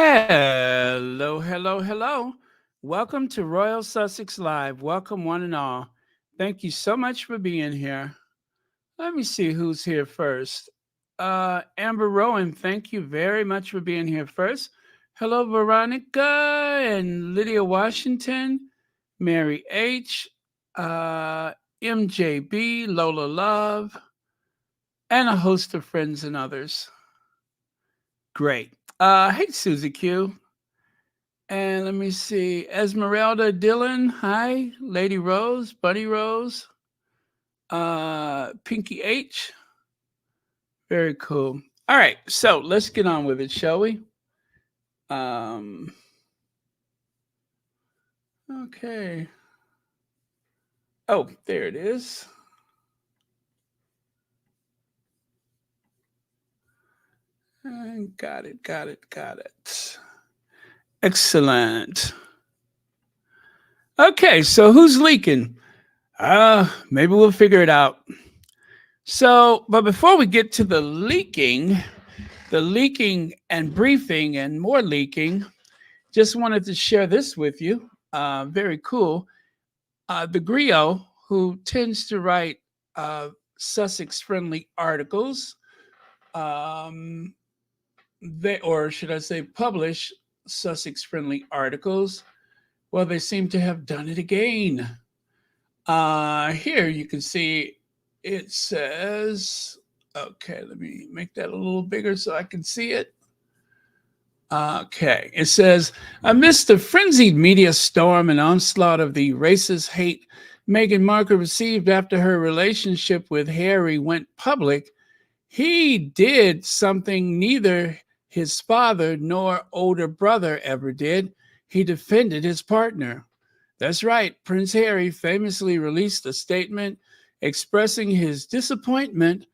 Hello, hello, hello. Welcome to Royal Sussex Live. Welcome, one and all. Thank you so much for being here. Let me see who's here first. Amber Rowan, thank you very much for being here first. Hello, Veronica and Lydia Washington, Mary H., uh, MJB, Lola Love, and a host of friends and others. Great. Hey, Susie Q. And let me see. Esmeralda Dillon. Hi. Lady Rose. Bunny Rose. Pinky H. Very cool. All right. So let's get on with it, shall we? Um, okay. Oh, there it is. Got it. Got it. Got it. Excellent. Okay. So who's leaking? Maybe we'll figure it out. So, but before we get to the leaking and briefing and more leaking, just wanted to share this with you. Very cool. The Griot, who tends to write Sussex friendly articles, um, or should I say, publish Sussex friendly articles, well, they seem to have done it again. Here you can see it says, okay, let me make that a little bigger so I can see it. Okay, it says, amidst the frenzied media storm and onslaught of the racist hate Meghan Markle received after her relationship with Harry went public, he did something neither his father nor older brother ever did. He defended his partner. That's right, Prince Harry famously released a statement expressing his disappointment,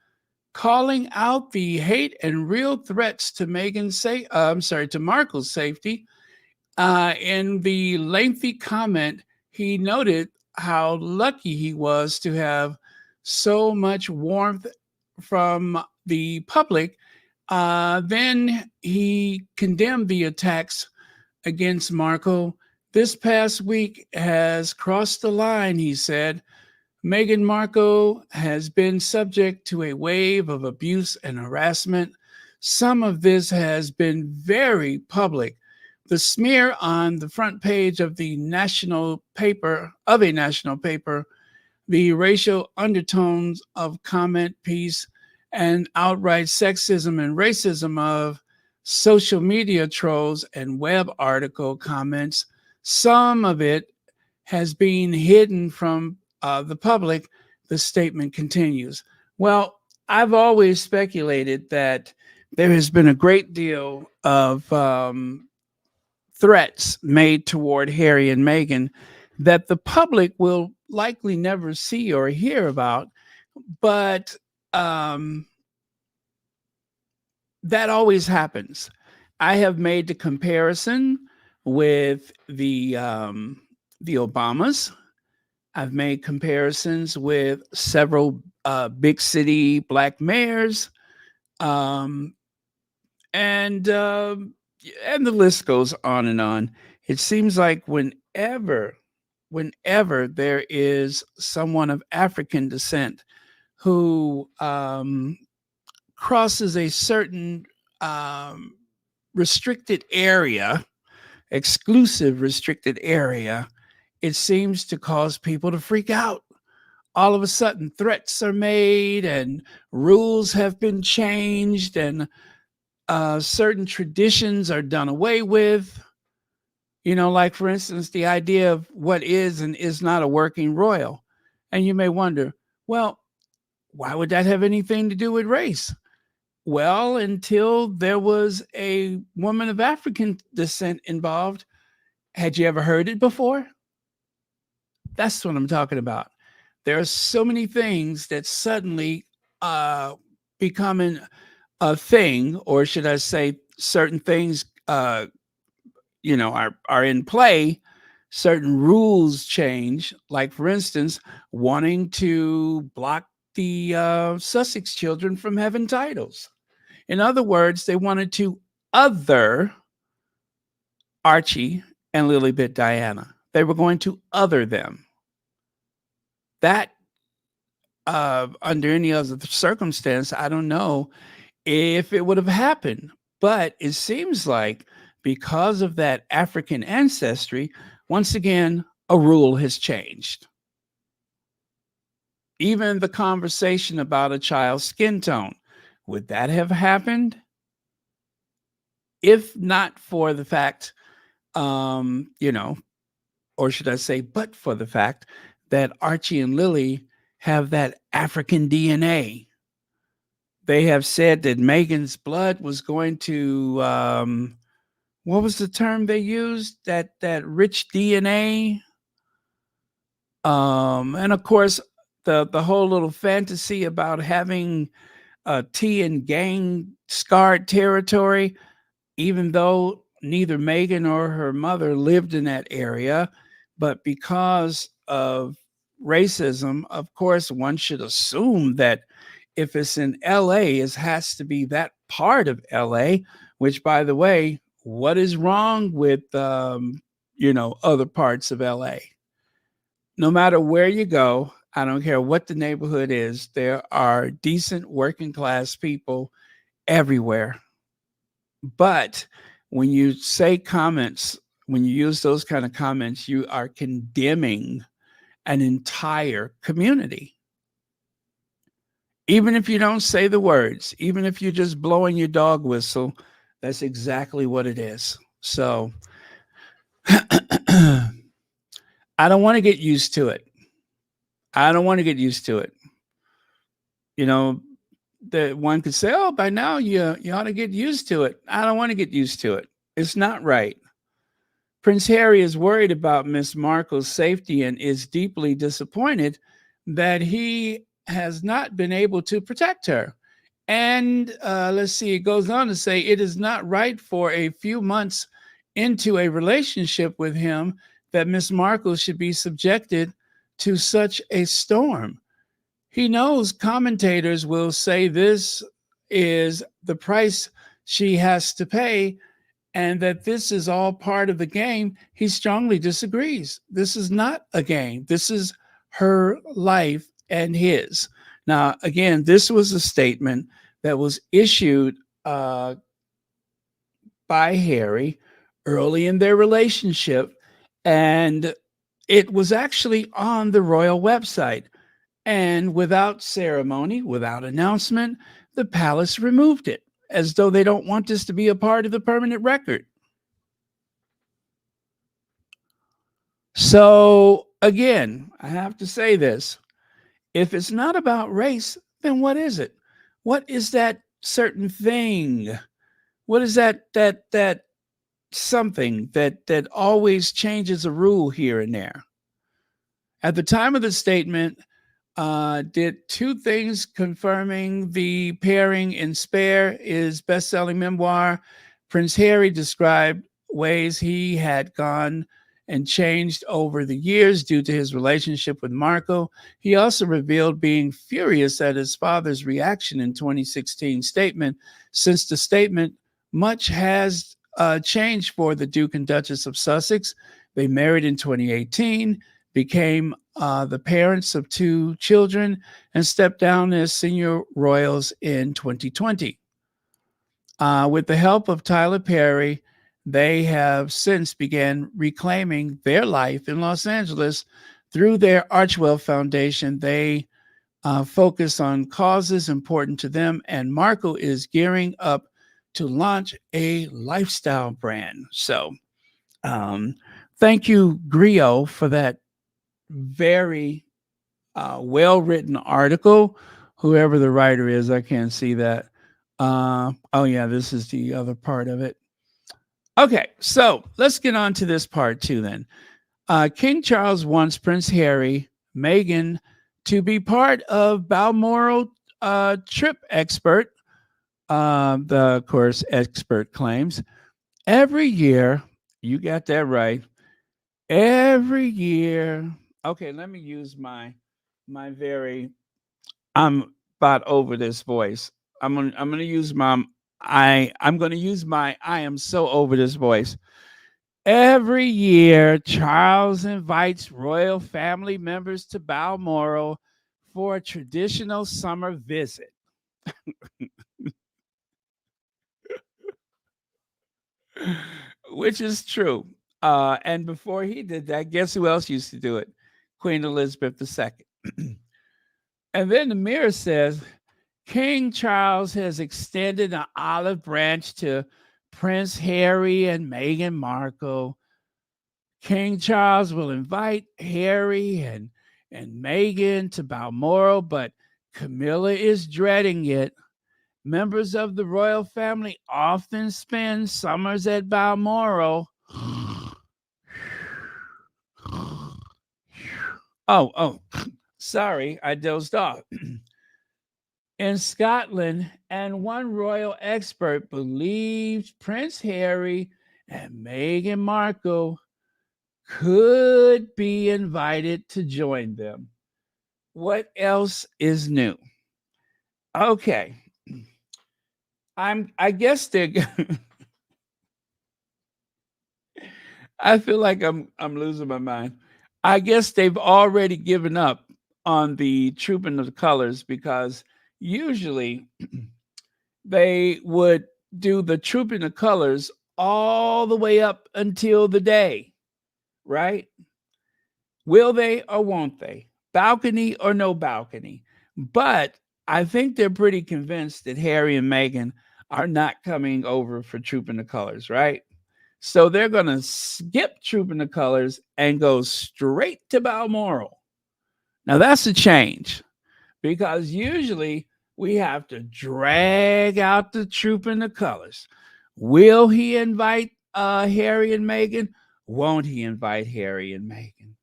calling out the hate and real threats to to Markle's safety. In the lengthy comment, he noted how lucky he was to have so much warmth from the public. Then he condemned the attacks against Markle. This past week has crossed the line, he said. Meghan Markle has been subject to a wave of abuse and harassment. Some of this has been very public. The smear on the front page of a national paper, the racial undertones of comment piece and outright sexism and racism of social media trolls and web article comments, some of it has been hidden from the public, the statement continues. Well, I've always speculated that there has been a great deal of threats made toward Harry and Meghan that the public will likely never see or hear about, but um, that always happens. I have made the comparison with the Obamas. I've made comparisons with several big city black mayors, um, and and the list goes on and on. It seems like whenever there is someone of African descent who crosses a certain um, restricted area, exclusive restricted area, it seems to cause people to freak out. All of a sudden, threats are made and rules have been changed, and certain traditions are done away with. You know, like for instance, the idea of what is and is not a working royal. And you may wonder, well, why would that have anything to do with race? Well, until there was a woman of African descent involved. Had you ever heard it before? That's what I'm talking about. There are so many things that suddenly becoming a thing, or should I say, certain things, are in play. Certain rules change. Like, for instance, wanting to block the Sussex children from having titles. In other words, they wanted to other Archie and Lilibet Diana. They were going to other them. That, under any other circumstance, I don't know if it would have happened. But it seems like because of that African ancestry, once again, a rule has changed. Even the conversation about a child's skin tone, would that have happened if not for the fact, you know, or should I say, but for the fact that Archie and Lily have that African DNA? They have said that Meghan's blood was going to, what was the term they used? That rich DNA. And of course, the whole little fantasy about having tea and gang scarred territory, even though neither Meghan or her mother lived in that area, but because of racism, of course, one should assume that if it's in LA, it has to be that part of LA, which, by the way, what is wrong with, other parts of LA? No matter where you go, I don't care what the neighborhood is, there are decent working class people everywhere. But when you say comments, when you use those kind of comments, you are condemning an entire community. Even if you don't say the words, even if you're just blowing your dog whistle, that's exactly what it is. So I don't want to get used to it. I don't want to get used to it. You know, that one could say, "Oh, by now you ought to get used to it." I don't want to get used to it. It's not right. Prince Harry is worried about Miss Markle's safety and is deeply disappointed that he has not been able to protect her. And let's see, it goes on to say it is not right for a few months into a relationship with him that Miss Markle should be subjected to such a storm. He knows commentators will say this is the price she has to pay and that this is all part of the game. He strongly disagrees. This is not a game. This is her life and his. Now, again, this was a statement that was issued by Harry early in their relationship, and it was actually on the royal website. And without ceremony, without announcement, the palace removed it as though they don't want this to be a part of the permanent record. So, again, I have to say this. If it's not about race, then what is it? What is that certain thing? What is that something that always changes a rule here and there? At the time of the statement, did two things confirming the pairing in Spare, his best selling memoir. Prince Harry described ways he had gone and changed over the years due to his relationship with Marco. He also revealed being furious at his father's reaction in 2016 statement. Since the statement, much has changed for the Duke and Duchess of Sussex. They married in 2018, became the parents of two children, and stepped down as senior royals in 2020. With the help of Tyler Perry, they have since began reclaiming their life in Los Angeles through their Archwell Foundation. They focus on causes important to them, and Marco is gearing up to launch a lifestyle brand. So, thank you, Grio, for that very well written article. Whoever the writer is, I can't see that. Oh, yeah, this is the other part of it. Okay, so let's get on to this part too then. King Charles wants Prince Harry, Meghan to be part of Balmoral trip expert. The, of course, expert claims every year, you got that right, every year. Okay, let me use my very, I'm about over this voice. I'm gonna use my I am so over this voice. Every year, Charles invites royal family members to Balmoral for a traditional summer visit, which is true. And before he did that, guess who else used to do it? Queen Elizabeth II. And then the Mirror says King Charles has extended an olive branch to Prince Harry and Meghan Markle. King Charles will invite Harry and Meghan to Balmoral, but Camilla is dreading it. Members of the royal family often spend summers at Balmoral. Oh, sorry, I dozed off. In Scotland, and one royal expert believed Prince Harry and Meghan Markle could be invited to join them. What else is new? Okay. I guess they're I feel like I'm losing my mind. I guess they've already given up on the trooping of the colors because usually they would do the trooping of colors all the way up until the day, right? Will they or won't they? Balcony or no balcony? But I think they're pretty convinced that Harry and Meghan are not coming over for Trooping the Colors, right? So they're going to skip Trooping the Colors and go straight to Balmoral. Now that's a change because usually we have to drag out the Trooping the Colors. Will he invite Harry and Meghan? Won't he invite Harry and Meghan?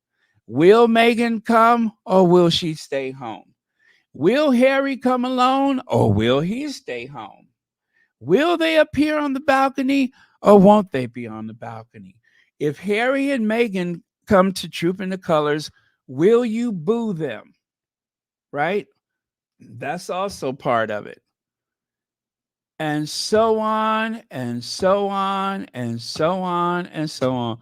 Will Meghan come or will she stay home? Will Harry come alone or will he stay home? Will they appear on the balcony or won't they be on the balcony? If Harry and Meghan come to Trooping the Colors, will you boo them? Right? That's also part of it. And so on and so on and so on and so on.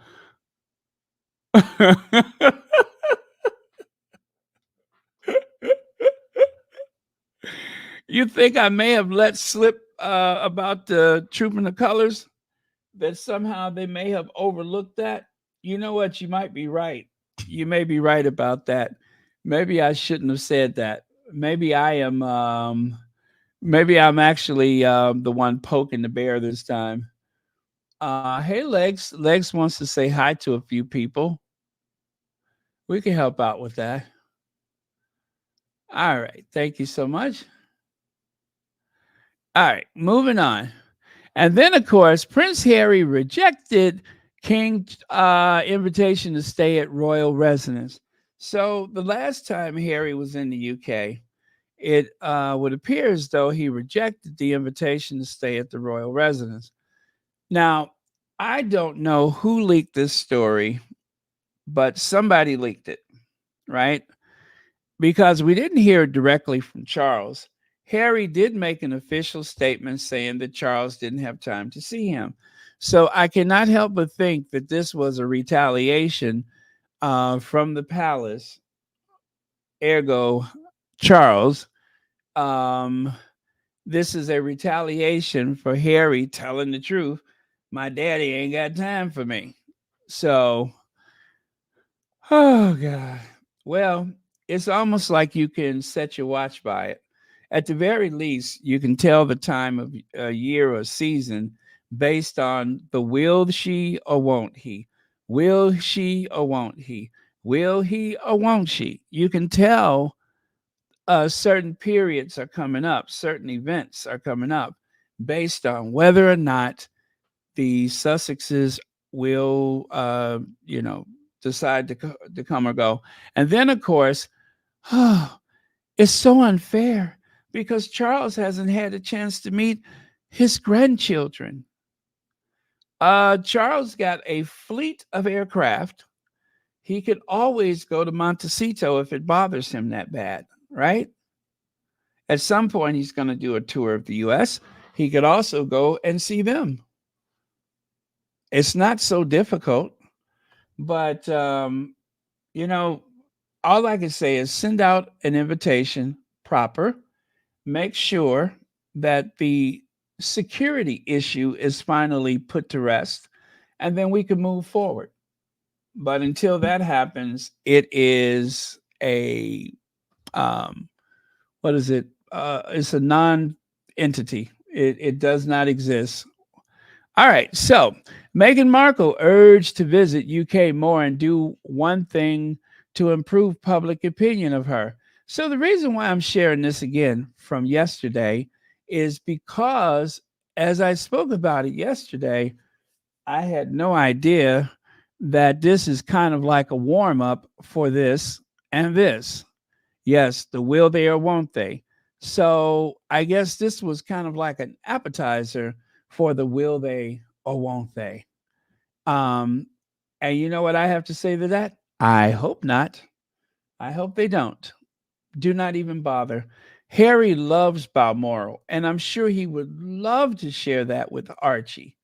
You think I may have let slip about the Trooping the Colors? That somehow they may have overlooked that? You know what? You might be right. You may be right about that. Maybe I shouldn't have said that. Maybe I am. Maybe I'm actually the one poking the bear this time. Hey, Legs. Legs wants to say hi to a few people. We can help out with that. All right. Thank you so much. All right. Moving on. And then, of course, Prince Harry rejected King's invitation to stay at royal residence. So the last time Harry was in the UK, it would appear as though he rejected the invitation to stay at the royal residence. Now, I don't know who leaked this story, but somebody leaked it, right? Because we didn't hear it directly from Charles. Harry did make an official statement saying that Charles didn't have time to see him. So I cannot help but think that this was a retaliation from the palace, ergo Charles. Um, this is a retaliation for Harry telling the truth. My daddy ain't got time for me. So oh God. Well, it's almost like you can set your watch by it. At the very least, you can tell the time of a year or season based on the will she or won't he. Will she or won't he? Will he or won't she? You can tell certain periods are coming up, certain events are coming up based on whether or not the Sussexes will, decide to come or go. And then, of course, it's so unfair because Charles hasn't had a chance to meet his grandchildren. Charles got a fleet of aircraft. He could always go to Montecito if it bothers him that bad, right? At some point, he's going to do a tour of the U.S. He could also go and see them. It's not so difficult, but you know, all I can say is send out an invitation proper, make sure that the security issue is finally put to rest, and then we can move forward. But until that happens, it is a um, what is it? It's a non-entity. It does not exist. All right. So Meghan Markle urged to visit UK more and do one thing to improve public opinion of her. So the reason why I'm sharing this again from yesterday is because as I spoke about it yesterday, I had no idea that this is kind of like a warm up for this and this. Yes, the will they or won't they. So I guess this was kind of like an appetizer for the will they or won't they. Um, and you know what I have to say to that? I hope not. I hope they don't. Do not even bother. Harry loves Balmoral, and I'm sure he would love to share that with Archie.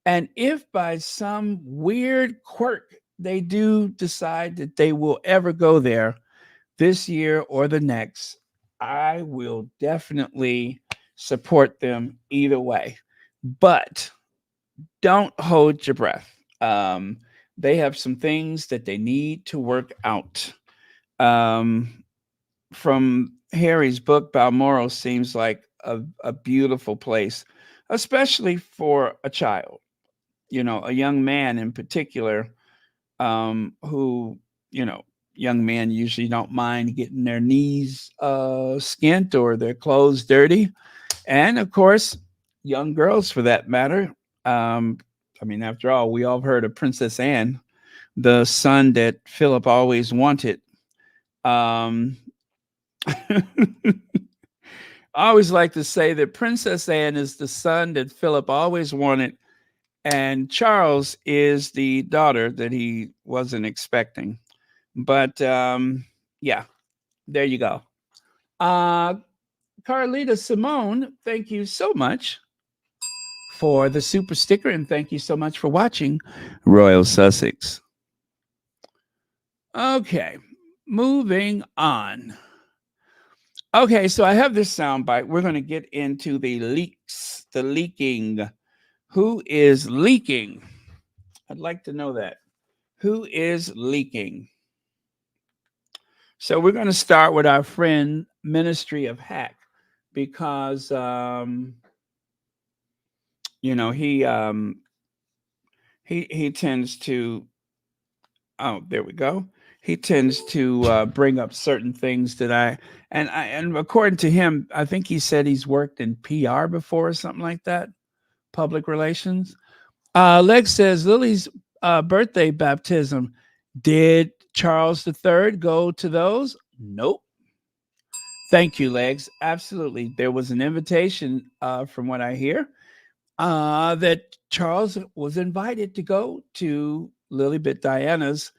And if by some weird quirk they do decide that they will ever go there this year or the next, I will definitely support them either way. But don't hold your breath. Um, they have some things that they need to work out. Um, from Harry's book, Balmoral seems like a beautiful place, especially for a child, a young man in particular, who, you know, young men usually don't mind getting their knees skint or their clothes dirty. And of course, young girls for that matter. Um, I mean, after all, we all heard of Princess Anne, the son that Philip always wanted. Um, I always like to say that Princess Anne is the son that Philip always wanted, and Charles is the daughter that he wasn't expecting. But yeah, there you go. Uh, Carlita Simone, thank you so much for the super sticker, and thank you so much for watching Royal Sussex. Okay, moving on. Okay, so I have this soundbite. We're going to get into the leaks, the leaking. Who is leaking? I'd like to know that. Who is leaking? So we're going to start with our friend Ministry of Hack because you know he tends to, oh, there we go. He tends to bring up certain things that and according to him, I think he said he's worked in PR before or something like that, public relations. Lex says Lily's birthday baptism. Did Charles III go to those? Nope. Thank you, Legs. Absolutely. There was an invitation, from what I hear, that Charles was invited to go to Lilibet Diana's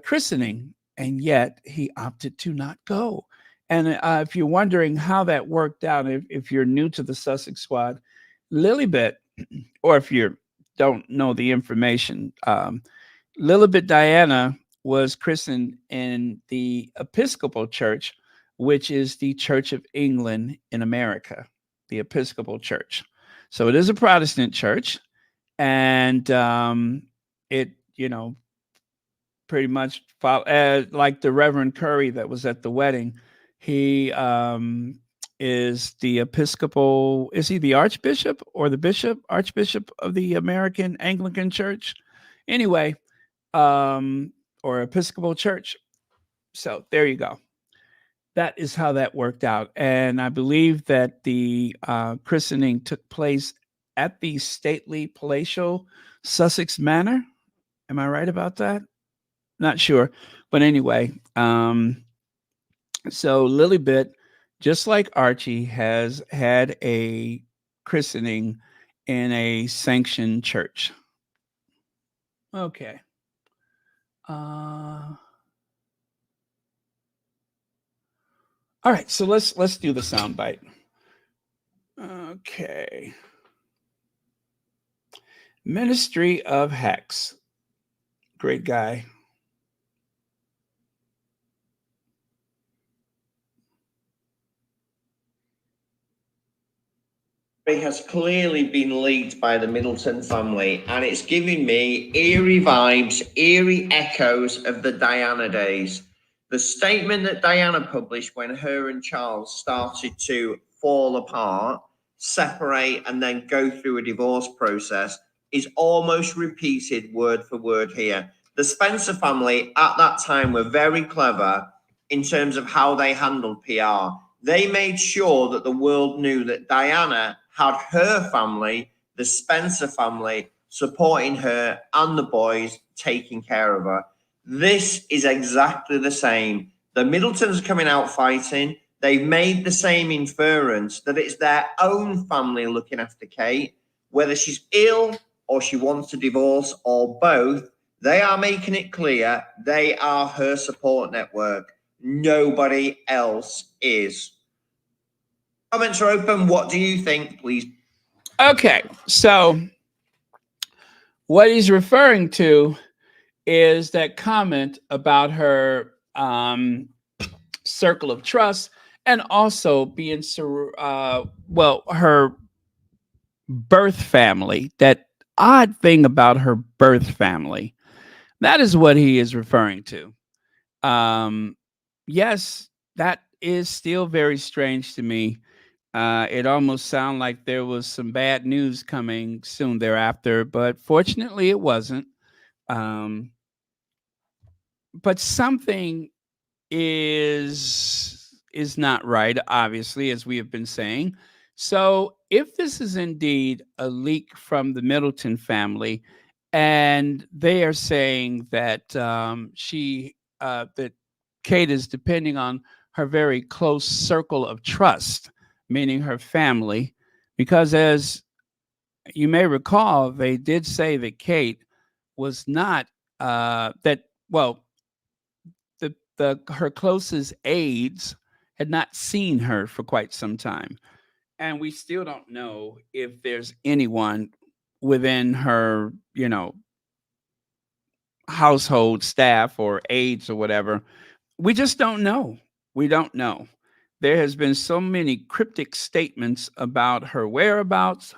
christening, and yet he opted to not go. And if you're wondering how that worked out, if you're new to the Sussex squad, Lilibet, or if you don't know the information, Lilibet Diana was christened in the Episcopal Church, which is the Church of England in America, the Episcopal Church. So it is a Protestant church, and it, pretty much like the Reverend Curry that was at the wedding. He is the Episcopal. Is he the Archbishop or the Bishop, Archbishop of the American Anglican Church? Anyway, or Episcopal Church. So there you go. That is how that worked out. And I believe that the christening took place at the stately palatial Sussex Manor. Am I right about that? Not sure. But anyway, so Lilibet, just like Archie, has had a christening in a sanctioned church. Okay. All right, so let's do the soundbite. Okay. Ministry of Hex. Great guy. It has clearly been leaked by the Middleton family, and it's giving me eerie vibes, eerie echoes of the Diana days. The statement that Diana published when her and Charles started to fall apart, separate, and then go through a divorce process is almost repeated word for word here. The Spencer family at that time were very clever in terms of how they handled PR. They made sure that the world knew that Diana had her family, the Spencer family, supporting her and the boys, taking care of her. This is exactly the same. The Middletons are coming out fighting. They've made the same inference that it's their own family looking after Kate, whether she's ill or she wants a divorce or both. They are making it clear they are her support network. Nobody else is. Comments are open. What do you think, please? Okay, so what he's referring to is that comment about her circle of trust and also being her birth family, that odd thing about her birth family. That is what he is referring to. Um, yes, that is still very strange to me. It almost sounded like there was some bad news coming soon thereafter, but fortunately it wasn't. Um, but something is not right, obviously, as we have been saying. So if this is indeed a leak from the Middleton family, and they are saying that that Kate is depending on her very close circle of trust, meaning her family, because as you may recall, they did say that Kate was not that well the her closest aides had not seen her for quite some time, and we still don't know if there's anyone within her, household staff or aides or whatever. We just don't know. We don't know. There has been so many cryptic statements about her whereabouts,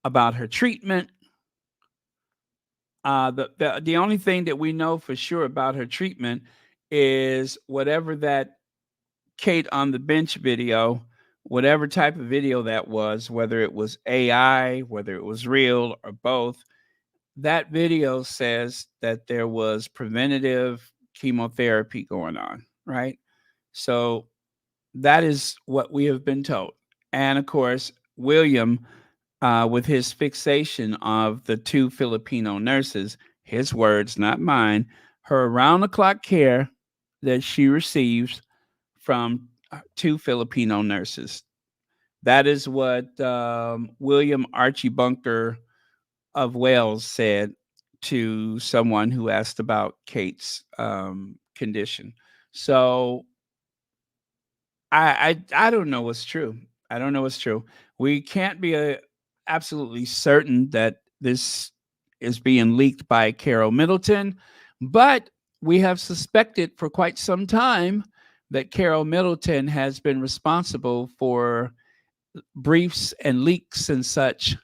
about her treatment. The only thing that we know for sure about her treatment is whatever that Kate on the bench video, whatever type of video that was, whether it was AI, whether it was real or both, that video says that there was preventative chemotherapy going on, right? So that is what we have been told. And of course, William, with his fixation of the two Filipino nurses, his words, not mine, her around the clock care that she receives from two Filipino nurses. That is what William Archie Bunker of Wales said to someone who asked about Kate's condition. So I don't know what's true. I don't know what's true. We can't be absolutely certain that this is being leaked by Carol Middleton, but we have suspected for quite some time that Carol Middleton has been responsible for briefs and leaks and such,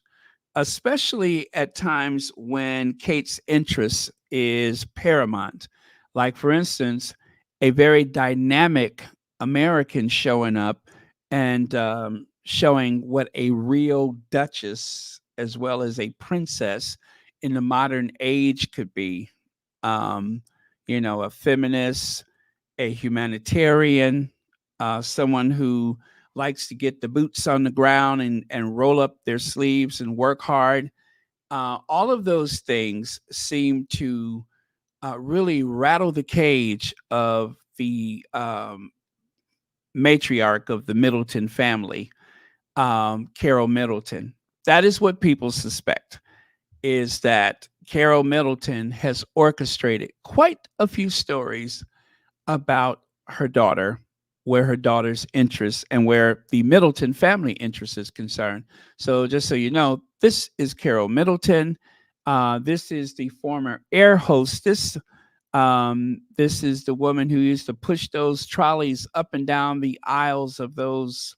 especially at times when Kate's interest is paramount. Like, for instance, a very dynamic American showing up and showing what a real duchess as well as a princess in the modern age could be. Um, a feminist, a humanitarian, someone who likes to get the boots on the ground and roll up their sleeves and work hard. All of those things seem to really rattle the cage of the matriarch of the Middleton family, Carol Middleton. That is what people suspect, is that Carol Middleton has orchestrated quite a few stories about her daughter, where her daughter's interests and where the Middleton family interest is concerned. So, just so you know, this is Carol Middleton. This is the former air hostess. This is the woman who used to push those trolleys up and down the aisles of those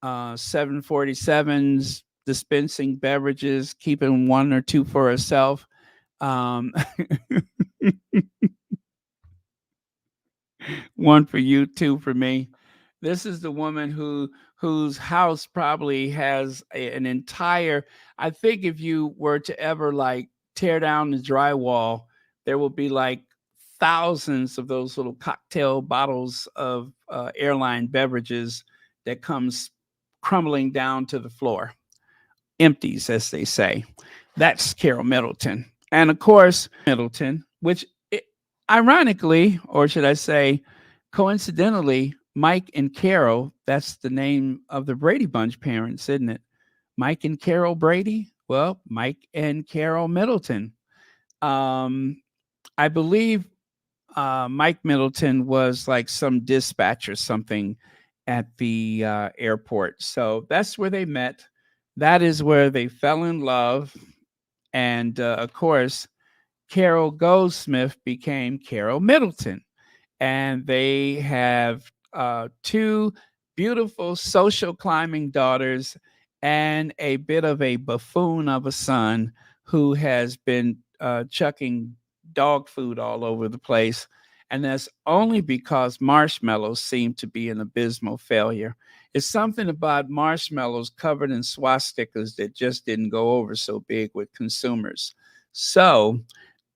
747s, dispensing beverages, keeping one or two for herself. Um, One for you, two for me. This is the woman whose house probably has an entire. I think if you were to ever like tear down the drywall, there will be like thousands of those little cocktail bottles of airline beverages that comes crumbling down to the floor, empties, as they say. That's Carol Middleton, and of course Middleton, which ironically, or should I say, coincidentally, Mike and Carol, that's the name of the Brady Bunch parents, isn't it? Mike and Carol Brady? Well, Mike and Carol Middleton. Um, I believe Mike Middleton was like some dispatch or something at the airport. So that's where they met. That is where they fell in love. And of course, Carol Goldsmith became Carol Middleton, and they have two beautiful social climbing daughters and a bit of a buffoon of a son who has been chucking dog food all over the place. And that's only because marshmallows seem to be an abysmal failure. It's something about marshmallows covered in swastikas that just didn't go over so big with consumers. So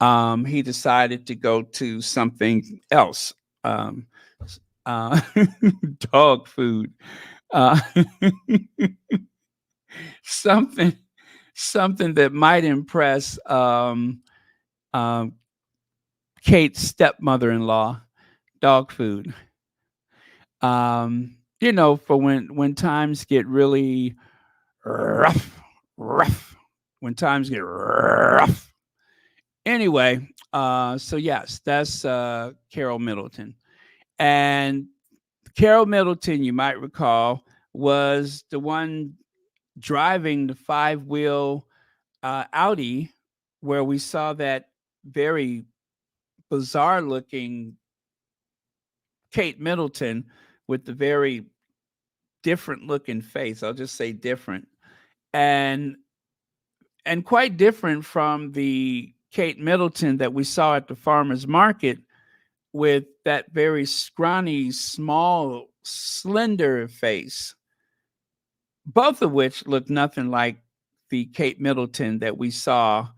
he decided to go to something else. Um, uh, Dog food. Uh, something, something that might impress um, Kate's stepmother-in-law. Dog food. For when times get really rough, rough. When times get rough. Anyway, so yes, that's Carol Middleton. And Carol Middleton, you might recall, was the one driving the five-wheel Audi where we saw that very bizarre looking Kate Middleton with the very different looking face. I'll just say different. And quite different from the Kate Middleton that we saw at the farmers market with that very scrawny, small, slender face, both of which look nothing like the Kate Middleton that we saw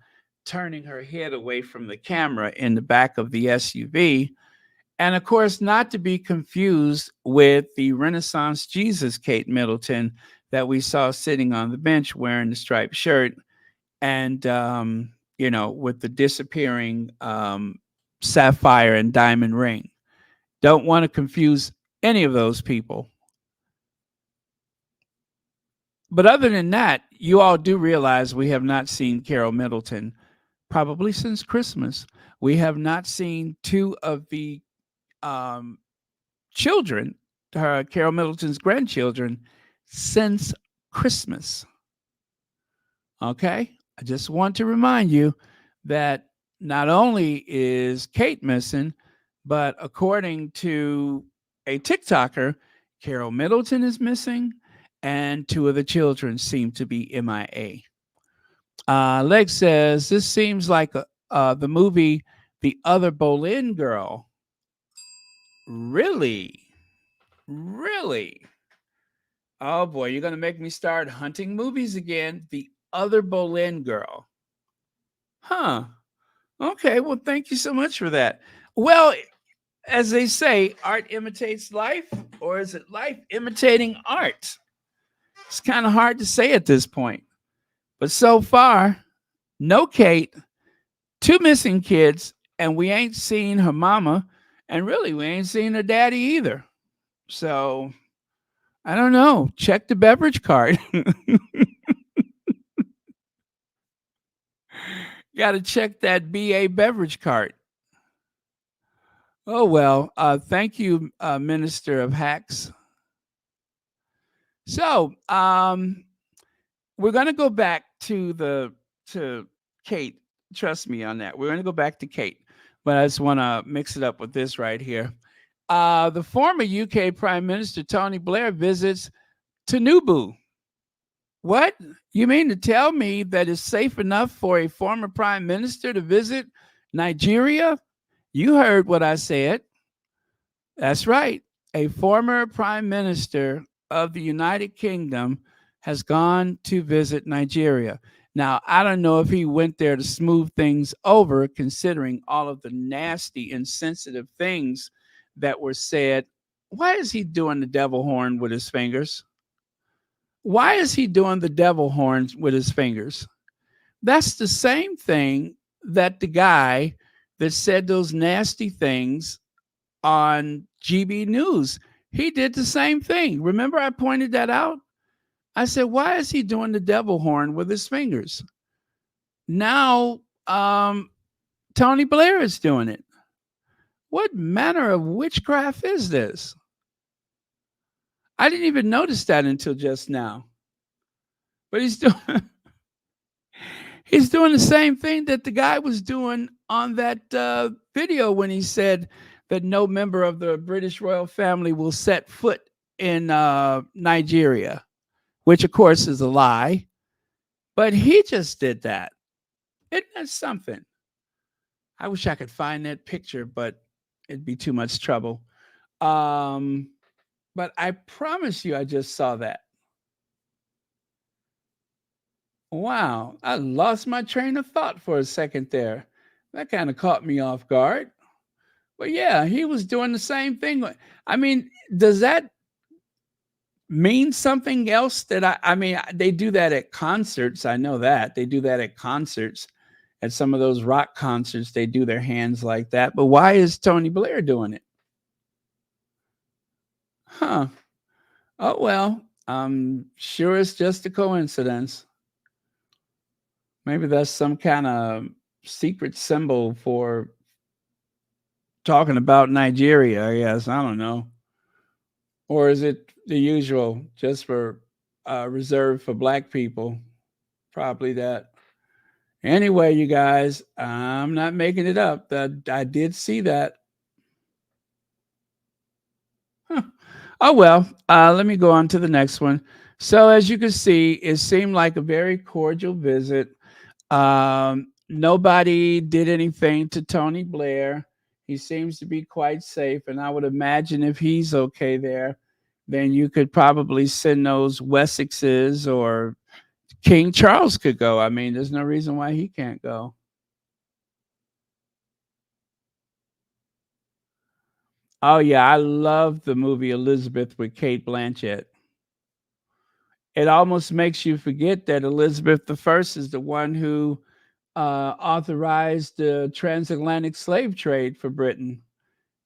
turning her head away from the camera in the back of the SUV. And of course, not to be confused with the Renaissance Jesus Kate Middleton that we saw sitting on the bench wearing the striped shirt and, with the disappearing sapphire and diamond ring. Don't want to confuse any of those people. But other than that, you all do realize we have not seen Carol Middleton probably since Christmas. We have not seen two of the um, children, Carol Middleton's grandchildren, since Christmas. Okay? I just want to remind you that not only is Kate missing, but according to a TikToker, Carol Middleton is missing, and two of the children seem to be MIA. Leg says this seems like the movie The Other Boleyn Girl. Really? Really? Oh boy, you're going to make me start hunting movies again. The Other Boleyn Girl. Huh. Okay, well, thank you so much for that. Well, as they say, art imitates life, or is it life imitating art? It's kind of hard to say at this point. But so far, no Kate, two missing kids, and we ain't seen her mama, and really, we ain't seen her daddy either. So, I don't know. Check the beverage cart. Got to check that BA beverage cart. Oh, well, thank you, Minister of Hacks. So, we're going to go back to Kate Trust me on that. We're going to go back to Kate, but I just want to mix it up with this right here. The former UK Prime Minister Tony Blair visits Tinubu. What? You mean to tell me that it's safe enough for a former prime minister to visit Nigeria? You heard what I said. That's right. A former prime minister of the United Kingdom has gone to visit Nigeria. Now, I don't know if he went there to smooth things over, considering all of the nasty, insensitive things that were said. Why is he doing the devil horn with his fingers? Why is he doing the devil horns with his fingers? That's the same thing that the guy that said those nasty things on GB News, he did the same thing. Remember, I pointed that out? I said, why is he doing the devil horn with his fingers? Now, Tony Blair is doing it. What manner of witchcraft is this? I didn't even notice that until just now. But he's doing he's doing the same thing that the guy was doing on that video when he said that no member of the British royal family will set foot in Nigeria, which of course is a lie. But he just did that. Isn't that something? I wish I could find that picture, but it'd be too much trouble. But I promise you, I just saw that. Wow, I lost my train of thought for a second there. That kind of caught me off guard. But yeah, he was doing the same thing. I mean, does that mean something else that I mean, they do that at concerts. I know that. They do that at concerts. At some of those rock concerts, they do their hands like that. But why is Tony Blair doing it? Huh. Oh, well, I'm sure it's just a coincidence. Maybe that's some kind of secret symbol for talking about Nigeria, I guess. I don't know. Or is it the usual, just for reserved for black people? Probably that. Anyway, you guys, I'm not making it up. That I did see that. Huh. Oh well, let me go on to the next one. So as you can see, it seemed like a very cordial visit. Nobody did anything to Tony Blair. He seems to be quite safe, and I would imagine if he's okay there, then you could probably send those Wessexes, or King Charles could go. I mean, there's no reason why he can't go. Oh yeah, I love the movie Elizabeth with Kate Blanchett. It almost makes you forget that Elizabeth the First is the one who authorized the transatlantic slave trade for Britain.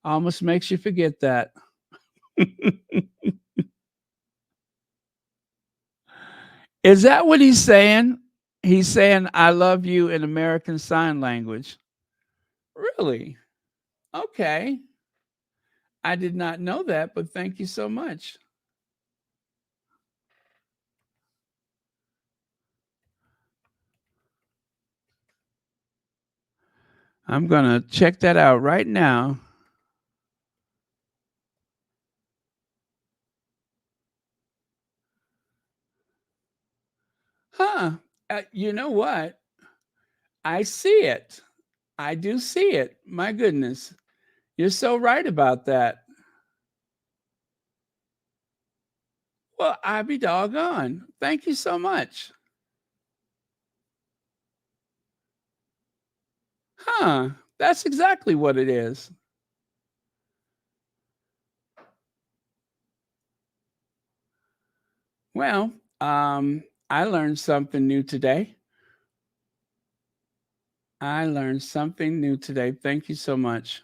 Almost makes you forget that. Is that what he's saying? He's saying, I love you in American Sign Language. Really? Okay. I did not know that, but thank you so much. I'm going to check that out right now. Huh. You know what? I see it. I do see it. My goodness. You're so right about that. Well, I be doggone. Thank you so much. Huh. That's exactly what it is. Well, I learned something new today. I learned something new today. Thank you so much.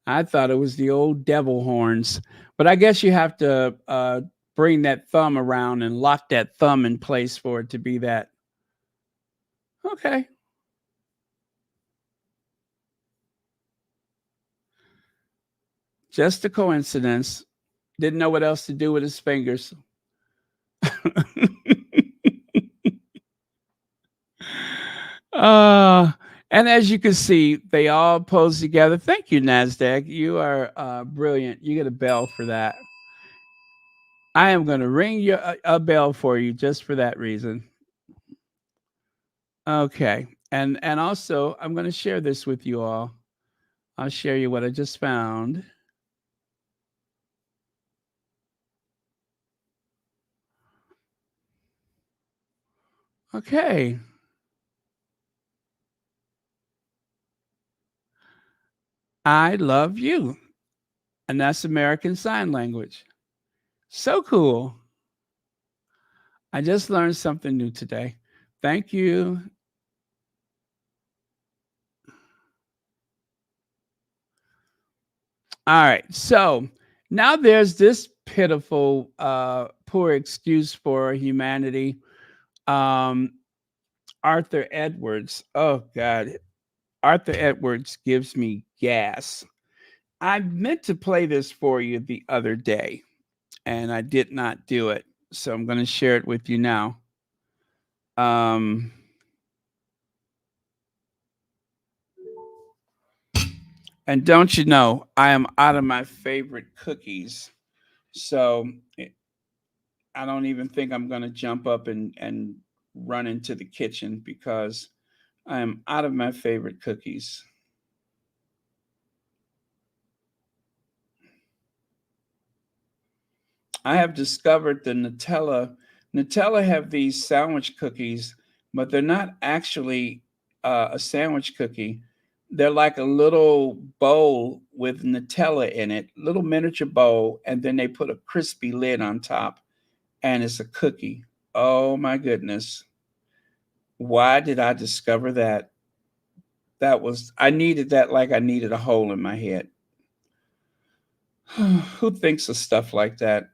I thought it was the old devil horns, but I guess you have to bring that thumb around and lock that thumb in place for it to be that. Okay. Just a coincidence. Didn't know what else to do with his fingers. uh, And as you can see, they all pose together. Thank you, NASDAQ. You are brilliant. You get a bell for that. I am going to ring you a bell for you just for that reason. Okay. And also, I'm going to share this with you all. I'll share you what I just found. Okay. I love you. And that's American Sign Language. So cool. I just learned something new today. Thank you. All right. So now there's this pitiful, poor excuse for humanity. Um, Arthur Edwards. Oh, God. Arthur Edwards gives me gas. I meant to play this for you the other day, and I did not do it. So I'm going to share it with you now. Um, and don't you know, I am out of my favorite cookies. So I don't even think I'm going to jump up and run into the kitchen because I am out of my favorite cookies. I have discovered the Nutella have these sandwich cookies, but they're not actually a sandwich cookie. They're like a little bowl with Nutella in it, little miniature bowl, and then they put a crispy lid on top, and it's a cookie. Oh my goodness. Why did I discover that? I needed that like I needed a hole in my head. Who thinks of stuff like that?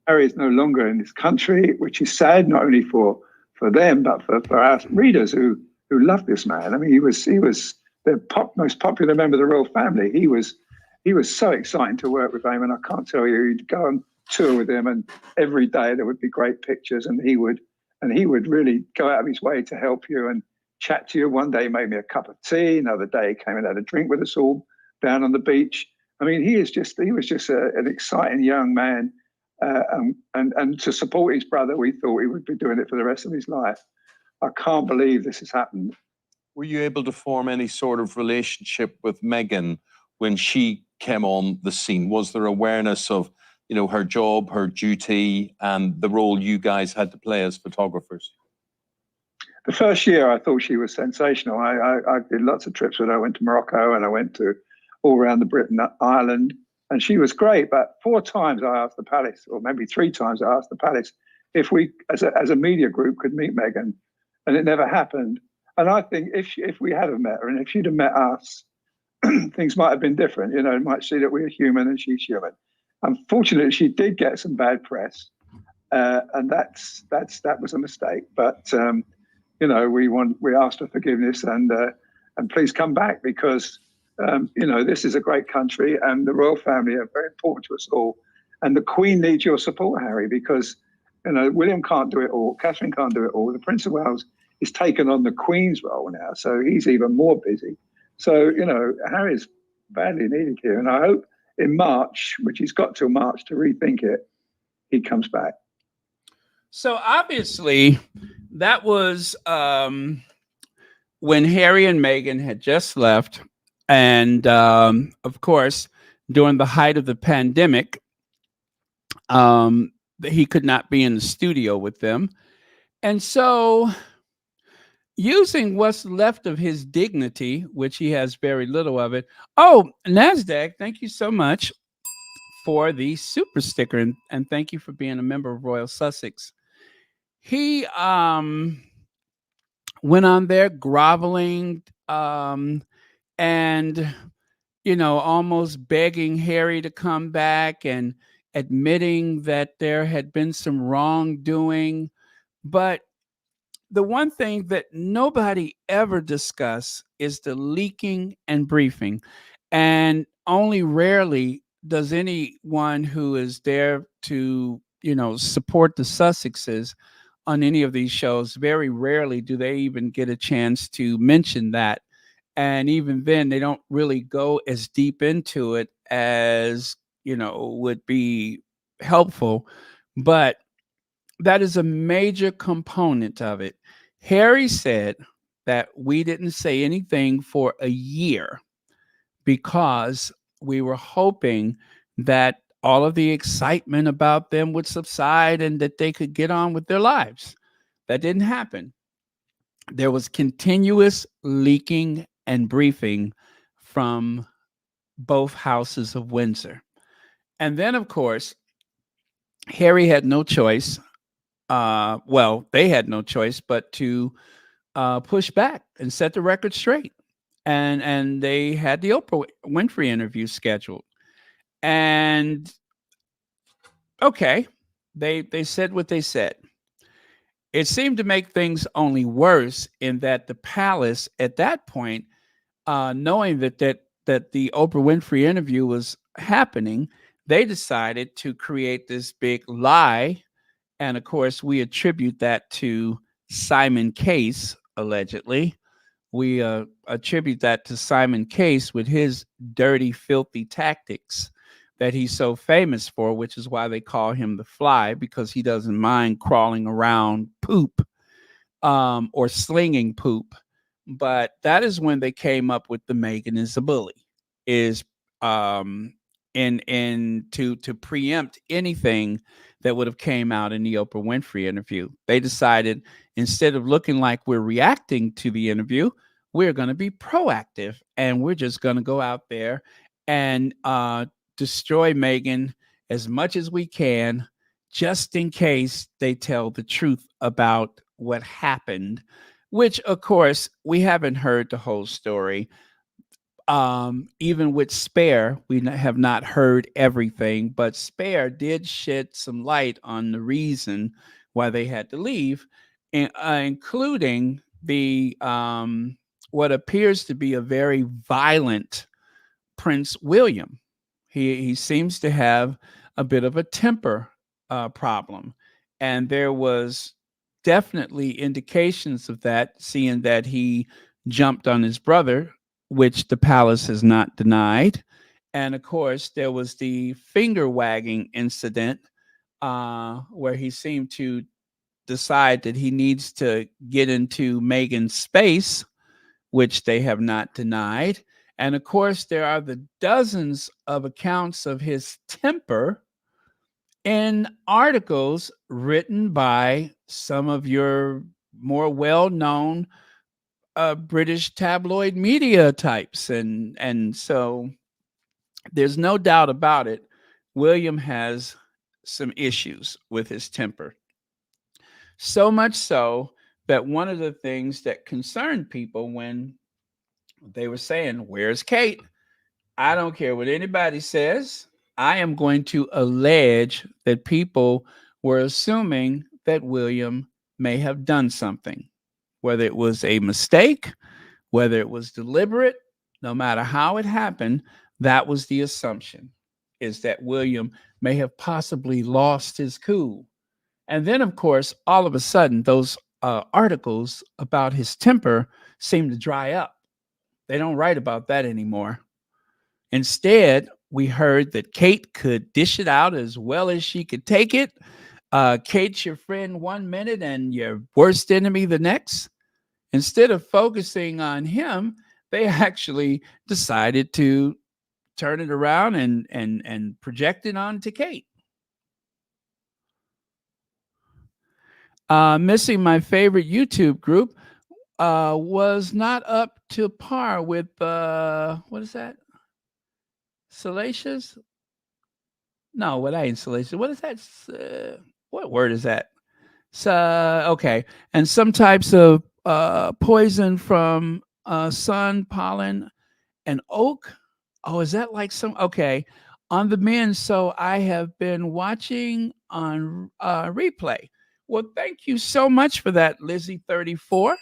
Harry is no longer in this country, which is sad not only for them but for our readers who love this man. I mean, he was the most popular member of the royal family. He was so exciting to work with him, and I can't tell you, you'd go on tour with him, and every day there would be great pictures, and he would really go out of his way to help you and chat to you. One day he made me a cup of tea. Another day he came and had a drink with us all down on the beach. I mean, he was just an exciting young man, and to support his brother, we thought he would be doing it for the rest of his life. I can't believe this has happened. Were you able to form any sort of relationship with Meghan when she came on the scene? Was there awareness of, her job, her duty, and the role you guys had to play as photographers? The first year, I thought she was sensational. I did lots of trips with her. I went to Morocco and I went to all around the Britain, Ireland, and she was great. But 4 times I asked the palace, or maybe 3 times I asked the palace, if we, as a media group, could meet Meghan, and it never happened. And I think if we had have met her, and if she'd have met us, things might have been different. You might see that we're human and she's human. Unfortunately, she did get some bad press, and that was a mistake. But we asked for forgiveness, and please come back, because this is a great country, and the royal family are very important to us all. And the Queen needs your support, Harry, because William can't do it all, Catherine can't do it all. The Prince of Wales is taken on the Queen's role now, so he's even more busy. So Harry's badly needed here, and I hope in March, which he's got till March to rethink it, he comes back. So obviously, that was when Harry and Meghan had just left, and of course, during the height of the pandemic, he could not be in the studio with them, and so using what's left of his dignity, which he has very little of it. Oh, NASDAQ, thank you so much for the super sticker, and thank you for being a member of Royal Sussex. He went on there groveling, and almost begging Harry to come back and admitting that there had been some wrongdoing. But the one thing that nobody ever discuss is the leaking and briefing. And only rarely does anyone who is there to, support the Sussexes on any of these shows, very rarely do they even get a chance to mention that. And even then, they don't really go as deep into it as, would be helpful. But that is a major component of it. Harry said that we didn't say anything for a year because we were hoping that all of the excitement about them would subside and that they could get on with their lives. That didn't happen. There was continuous leaking and briefing from both houses of Windsor. And then, of course, Harry had no choice. Well, they had no choice but to push back and set the record straight. And they had the Oprah Winfrey interview scheduled. And okay, they said what they said. It seemed to make things only worse in that the palace at that point, knowing that the Oprah Winfrey interview was happening, they decided to create this big lie. And of course, we attribute that to Simon Case, allegedly. We attribute that to Simon Case with his dirty, filthy tactics that he's so famous for, which is why they call him the Fly, because he doesn't mind crawling around poop or slinging poop. But that is when they came up with the Meghan is a bully, is in to preempt anything that would have came out in the Oprah Winfrey interview. They decided, instead of looking like we're reacting to the interview, we're going to be proactive, and we're just going to go out there and destroy Meghan as much as we can, just in case they tell the truth about what happened, which, of course, we haven't heard the whole story. Even with Spare, we have not heard everything, but Spare did shed some light on the reason why they had to leave, including the what appears to be a very violent Prince William. He seems to have a bit of a temper problem, and there was definitely indications of that, seeing that he jumped on his brother, which the palace has not denied. And of course, there was the finger wagging incident where he seemed to decide that he needs to get into Meghan's space, which they have not denied. And of course, there are the dozens of accounts of his temper in articles written by some of your more well-known British tabloid media types. And so there's no doubt about it. William has some issues with his temper. So much so that one of the things that concerned people when they were saying, "Where's Kate?" I don't care what anybody says. I am going to allege that people were assuming that William may have done something, whether it was a mistake, whether it was deliberate, no matter how it happened. That was the assumption, is that William may have possibly lost his cool. And then, of course, all of a sudden, those articles about his temper seem to dry up. They don't write about that anymore. Instead, we heard that Kate could dish it out as well as she could take it. Kate's your friend 1 minute and your worst enemy the next. Instead of focusing on him, they actually decided to turn it around and project it onto Kate. Missing my favorite YouTube group was not up to par with what is that? Salacious? No, what ain't salacious? What is that? What word is that? So okay, and some types of poison from sun, pollen, and oak. Oh, is that like some? Okay, on the men. So I have been watching on replay. Well, thank you so much for that, Lizzie34.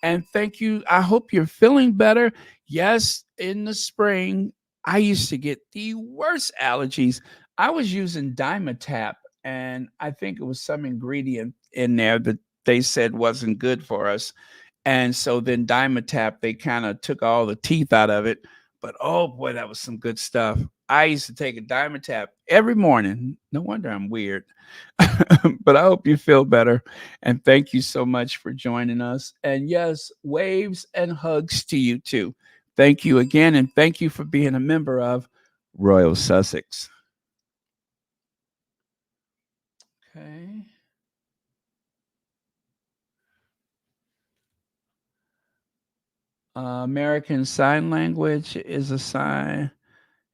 And thank you. I hope you're feeling better. Yes, in the spring, I used to get the worst allergies. I was using Dimetapp and I think it was some ingredient in there that they said wasn't good for us. And so then Dimetapp, they kind of took all the teeth out of it. But oh boy, that was some good stuff. I used to take a Dimetapp every morning. No wonder I'm weird. But I hope you feel better. And thank you so much for joining us. And yes, waves and hugs to you too. Thank you again. And thank you for being a member of Royal Sussex. Okay. American Sign Language is a sign.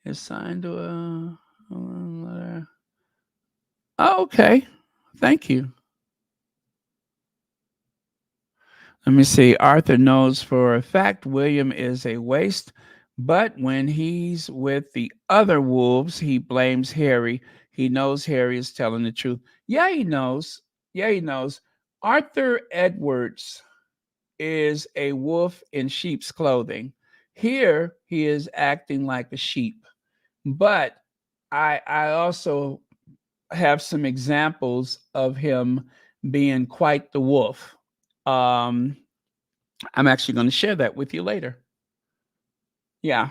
Is signed to a letter. Oh, okay. Thank you. Let me see. Arthur knows for a fact William is a waste, but when he's with the other wolves, he blames Harry. He knows Harry is telling the truth. Yeah, he knows. Yeah, he knows. Arthur Edwards is a wolf in sheep's clothing. Here, he is acting like a sheep. But I also have some examples of him being quite the wolf. Um, I'm actually going to share that with you later. Yeah.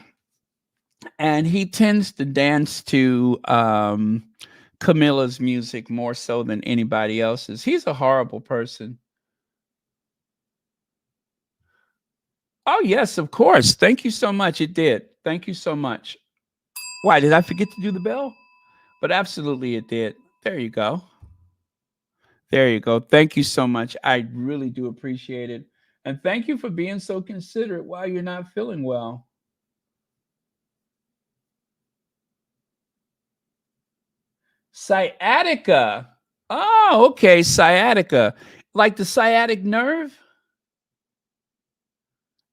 And he tends to dance to Camilla's music more so than anybody else's. He's a horrible person. Oh, yes, of course. Thank you so much. It did. Thank you so much. Why, did I forget to do the bell? But absolutely it did. There you go. There you go. Thank you so much. I really do appreciate it. And thank you for being so considerate while you're not feeling well. Sciatica. Oh, okay. Sciatica. Like the sciatic nerve?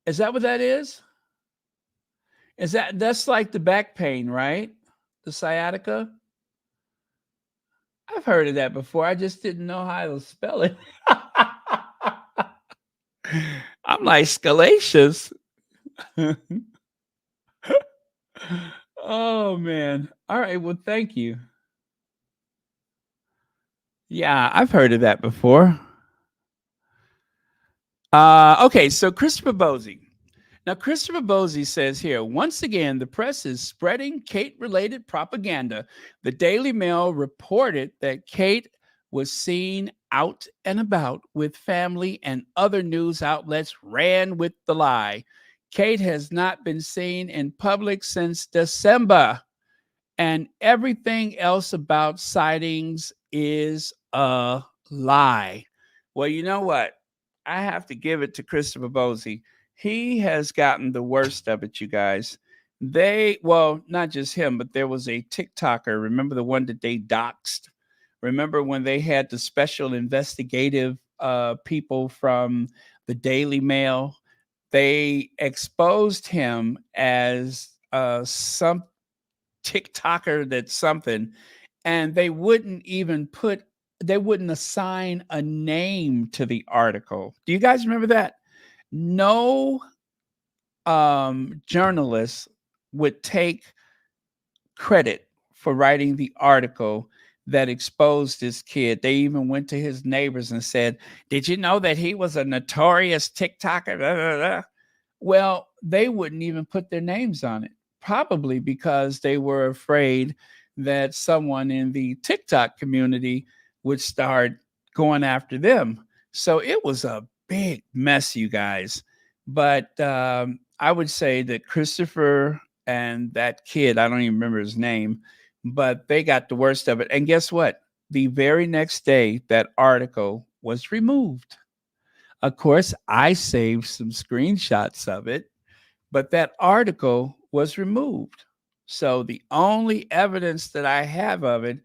Is that what that is? That's like the back pain, right? The sciatica? I've heard of that before. I just didn't know how to spell it. I'm like scalacious. Oh man. All right. Well, thank you. Yeah, I've heard of that before. Okay, so Christopher Bosey. Now, Christopher Bosey says here, once again, the press is spreading Kate-related propaganda. The Daily Mail reported that Kate was seen out and about with family, and other news outlets ran with the lie. Kate has not been seen in public since December, and everything else about sightings is a lie. Well, you know what? I have to give it to Christopher Bosey. He has gotten the worst of it, you guys. Well, not just him, but there was a TikToker. Remember the one that they doxed? Remember when they had the special investigative people from the Daily Mail? They exposed him as some TikToker that's something, and they wouldn't assign a name to the article. Do you guys remember that? No journalist would take credit for writing the article that exposed this kid. They even went to his neighbors and said, "Did you know that he was a notorious TikToker?" Blah, blah, blah. Well, they wouldn't even put their names on it, probably because they were afraid that someone in the TikTok community would start going after them. So it was a big mess, you guys. But I would say that Christopher and that kid, I don't even remember his name, but they got the worst of it. And guess what? The very next day, that article was removed. Of course, I saved some screenshots of it, but that article was removed. So the only evidence that I have of it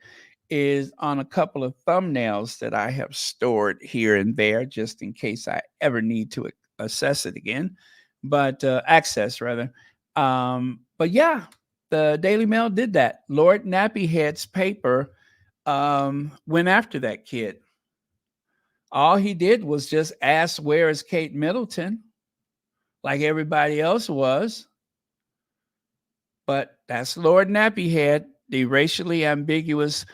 is on a couple of thumbnails that I have stored here and there just in case I ever need to access it again, but access rather. But yeah, the Daily Mail did that. Lord Nappyhead's paper went after that kid. All he did was just ask, where is Kate Middleton? Like everybody else was. But that's Lord Nappyhead, the racially ambiguous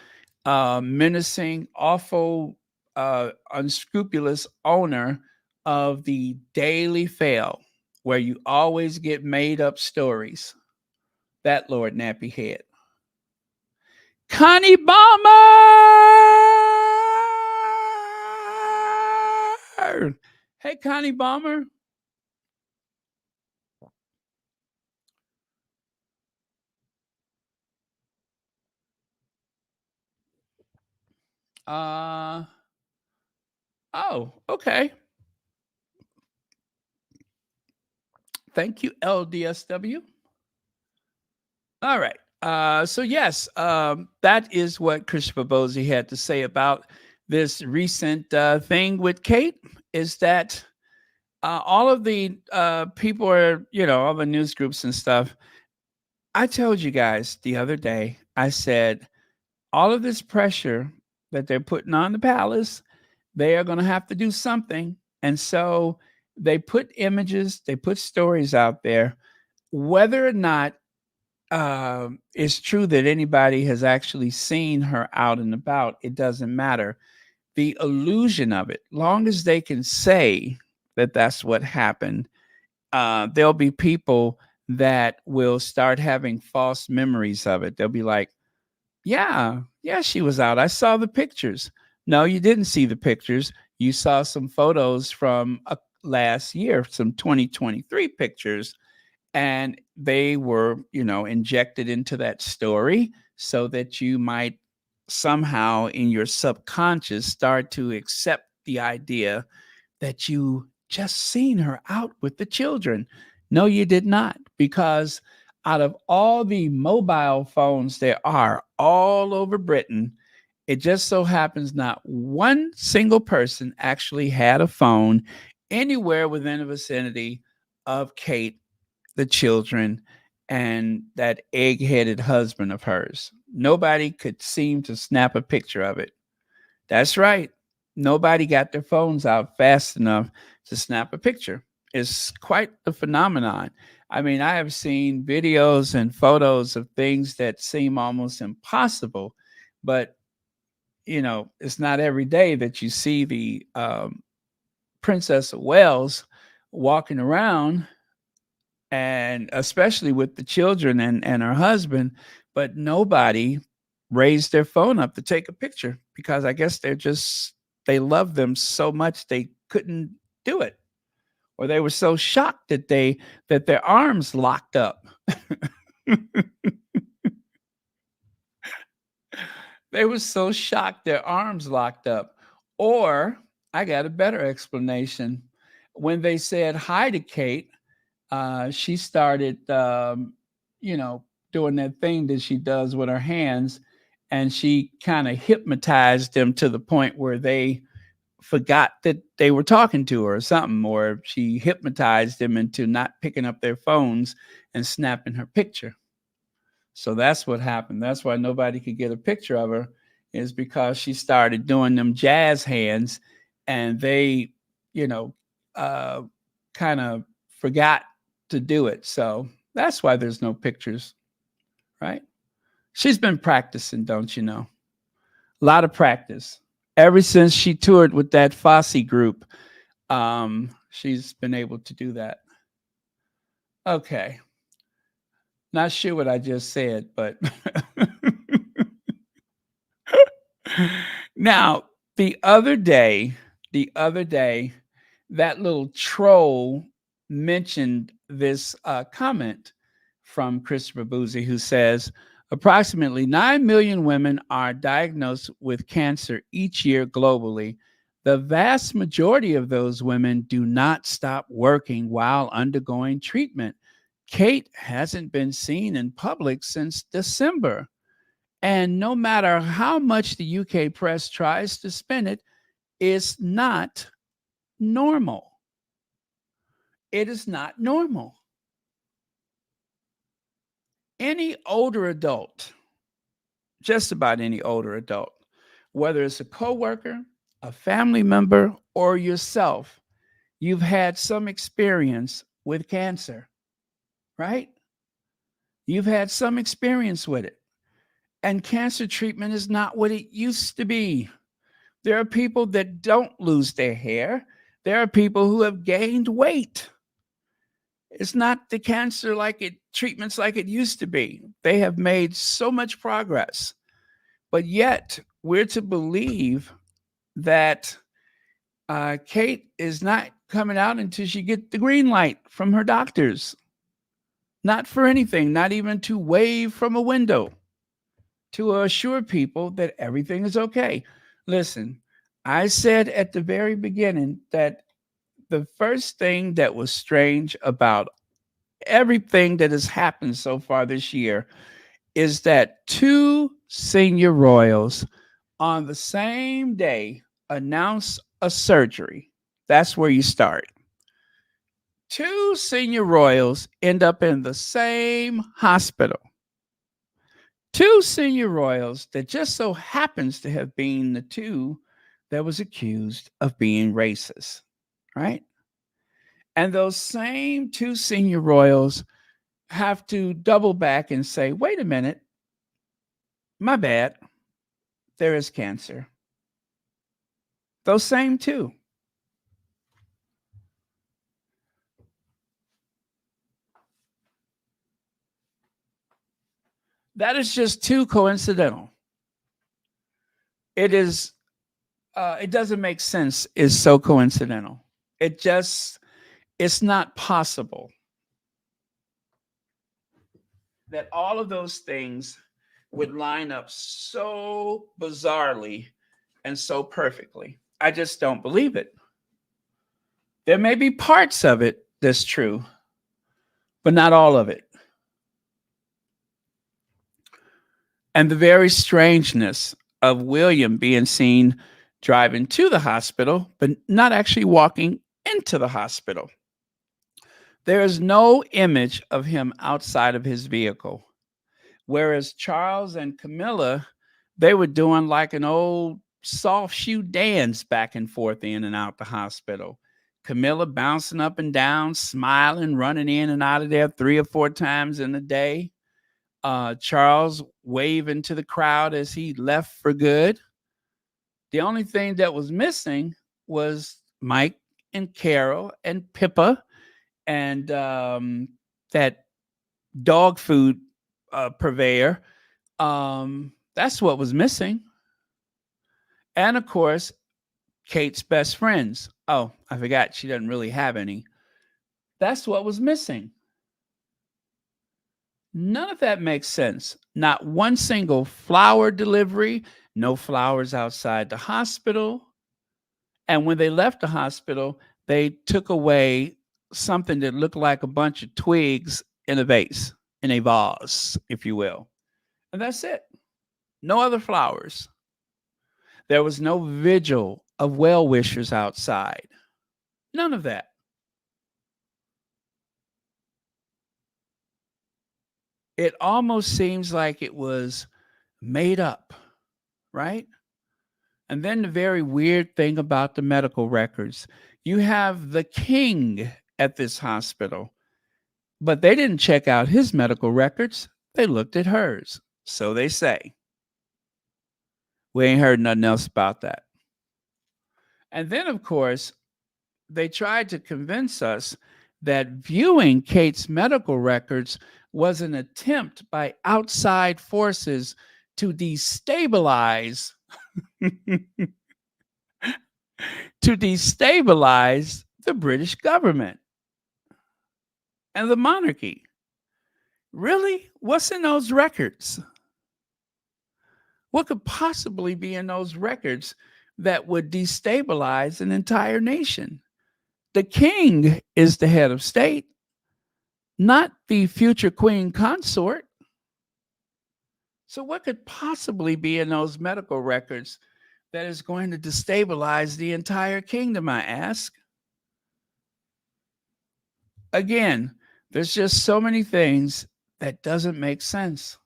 menacing, awful, unscrupulous owner of the Daily Fail, where you always get made up stories. That Lord Nappy Head. Connie Bomber! Hey, Connie Bomber. Oh, okay. Thank you, LDSW. All right. So yes, that is what Christopher Bosey had to say about this recent thing with Kate. Is that all of the people are, all the news groups and stuff. I told you guys the other day. I said all of this pressure that they're putting on the palace, they are going to have to do something, and so they put images, they put stories out there, whether or not it's true that anybody has actually seen her out and about. It doesn't matter. The illusion of it, long as they can say that that's what happened, there'll be people that will start having false memories of it. They'll be like, yeah, she was out. I saw the pictures. No, you didn't see the pictures. You saw some photos from last year, some 2023 pictures, and they were, injected into that story so that you might somehow in your subconscious start to accept the idea that you just seen her out with the children. No, you did not, because out of all the mobile phones there are all over Britain, it just so happens not one single person actually had a phone anywhere within the vicinity of Kate, the children, and that egg-headed husband of hers. Nobody could seem to snap a picture of it. That's right. Nobody got their phones out fast enough to snap a picture. It's quite the phenomenon. I mean, I have seen videos and photos of things that seem almost impossible, but it's not every day that you see the Princess of Wales walking around, and especially with the children and her husband, but nobody raised their phone up to take a picture because I guess they love them so much they couldn't do it, or they were so shocked that their arms locked up. They were so shocked their arms locked up. Or I got a better explanation. When they said hi to Kate, she started, doing that thing that she does with her hands, and she kind of hypnotized them to the point where they forgot that they were talking to her or something, or she hypnotized them into not picking up their phones and snapping her picture. So that's what happened. That's why nobody could get a picture of her, is because she started doing them jazz hands, and they, kind of forgot to do it. So that's why there's no pictures, right? She's been practicing, don't you know? A lot of practice. Ever since she toured with that Fosse group, she's been able to do that. Okay. Not sure what I just said, but now the other day, that little troll mentioned this comment from Christopher Boozy, who says approximately 9 million women are diagnosed with cancer each year globally. The vast majority of those women do not stop working while undergoing treatment. Kate hasn't been seen in public since December. And no matter how much the UK press tries to spin it, it's not normal. It is not normal. Any older adult, just about any older adult, whether it's a coworker, a family member, or yourself, you've had some experience with cancer, right? You've had some experience with it. And cancer treatment is not what it used to be. There are people that don't lose their hair. There are people who have gained weight. It's not the cancer treatments like it used to be. They have made so much progress. But yet, we're to believe that Kate is not coming out until she gets the green light from her doctors. Not for anything, not even to wave from a window, to assure people that everything is okay. Listen, I said at the very beginning that the first thing that was strange about everything that has happened so far this year is that two senior royals on the same day announce a surgery. That's where you start. Two senior royals end up in the same hospital. Two senior royals that just so happens to have been the two that was accused of being racist, right? And those same two senior royals have to double back and say, wait a minute, my bad, there is cancer. Those same two. That is just too coincidental. It is, it doesn't make sense. It's so coincidental. It's not possible that all of those things would line up so bizarrely and so perfectly. I just don't believe it. There may be parts of it that's true, but not all of it. And the very strangeness of William being seen driving to the hospital, but not actually walking into the hospital. There is no image of him outside of his vehicle. Whereas Charles and Camilla, they were doing like an old soft shoe dance back and forth in and out the hospital. Camilla bouncing up and down, smiling, running in and out of there 3 or 4 times in a day. Charles waving to the crowd as he left for good. The only thing that was missing was Mike and Carol and Pippa and that dog food purveyor. That's what was missing. And of course, Kate's best friends. Oh, I forgot she doesn't really have any. That's what was missing. None of that makes sense. Not one single flower delivery, no flowers outside the hospital. And when they left the hospital, they took away something that looked like a bunch of twigs in a vase, in a vase, if you will. And that's it. No other flowers. There was no vigil of well-wishers outside. None of that. It almost seems like it was made up, right? And then the very weird thing about the medical records, you have the king at this hospital, but they didn't check out his medical records. They looked at hers. So they say. We ain't heard nothing else about that. And then, of course, they tried to convince us that viewing Kate's medical records was an attempt by outside forces to destabilize the British government and the monarchy. Really? What's in those records? What could possibly be in those records that would destabilize an entire nation? The king is the head of state, not the future queen consort. So what could possibly be in those medical records that is going to destabilize the entire kingdom, I ask? Again, there's just so many things that doesn't make sense.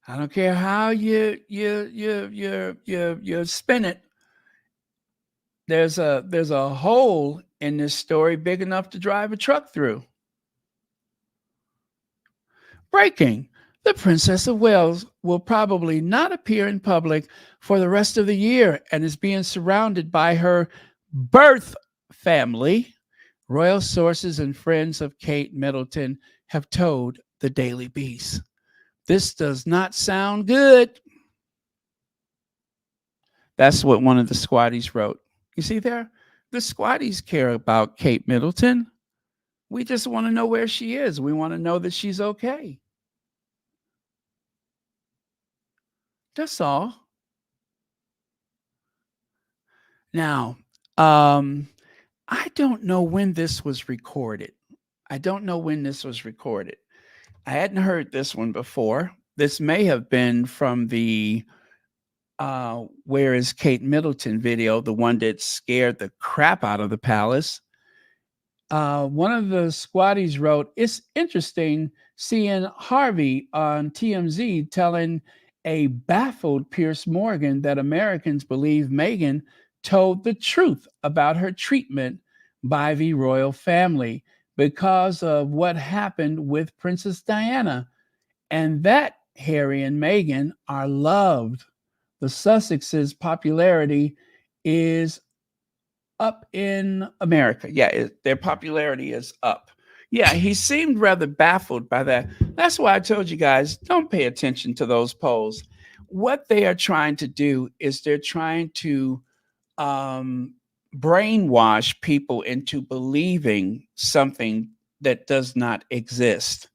I don't care how you spin it. There's a hole in this story big enough to drive a truck through. Breaking. The Princess of Wales will probably not appear in public for the rest of the year and is being surrounded by her birth family. Royal sources and friends of Kate Middleton have told the Daily Beast. This does not sound good. That's what one of the squatties wrote. You see there? The squatties care about Kate Middleton. We just want to know where she is. We want to know that she's okay. That's all. Now, I don't know when this was recorded. I don't know when this was recorded. I hadn't heard this one before. This may have been from the Where is Kate Middleton video, the one that scared the crap out of the palace. One of the squatties wrote, "It's interesting seeing Harvey on TMZ telling a baffled Piers Morgan that Americans believe Meghan told the truth about her treatment by the royal family because of what happened with Princess Diana, and that Harry and Meghan are loved. The Sussex's popularity is up in America. Yeah, their popularity is up." Yeah, he seemed rather baffled by that. That's why I told you guys, don't pay attention to those polls. What they are trying to do is they're trying to brainwash people into believing something that does not exist.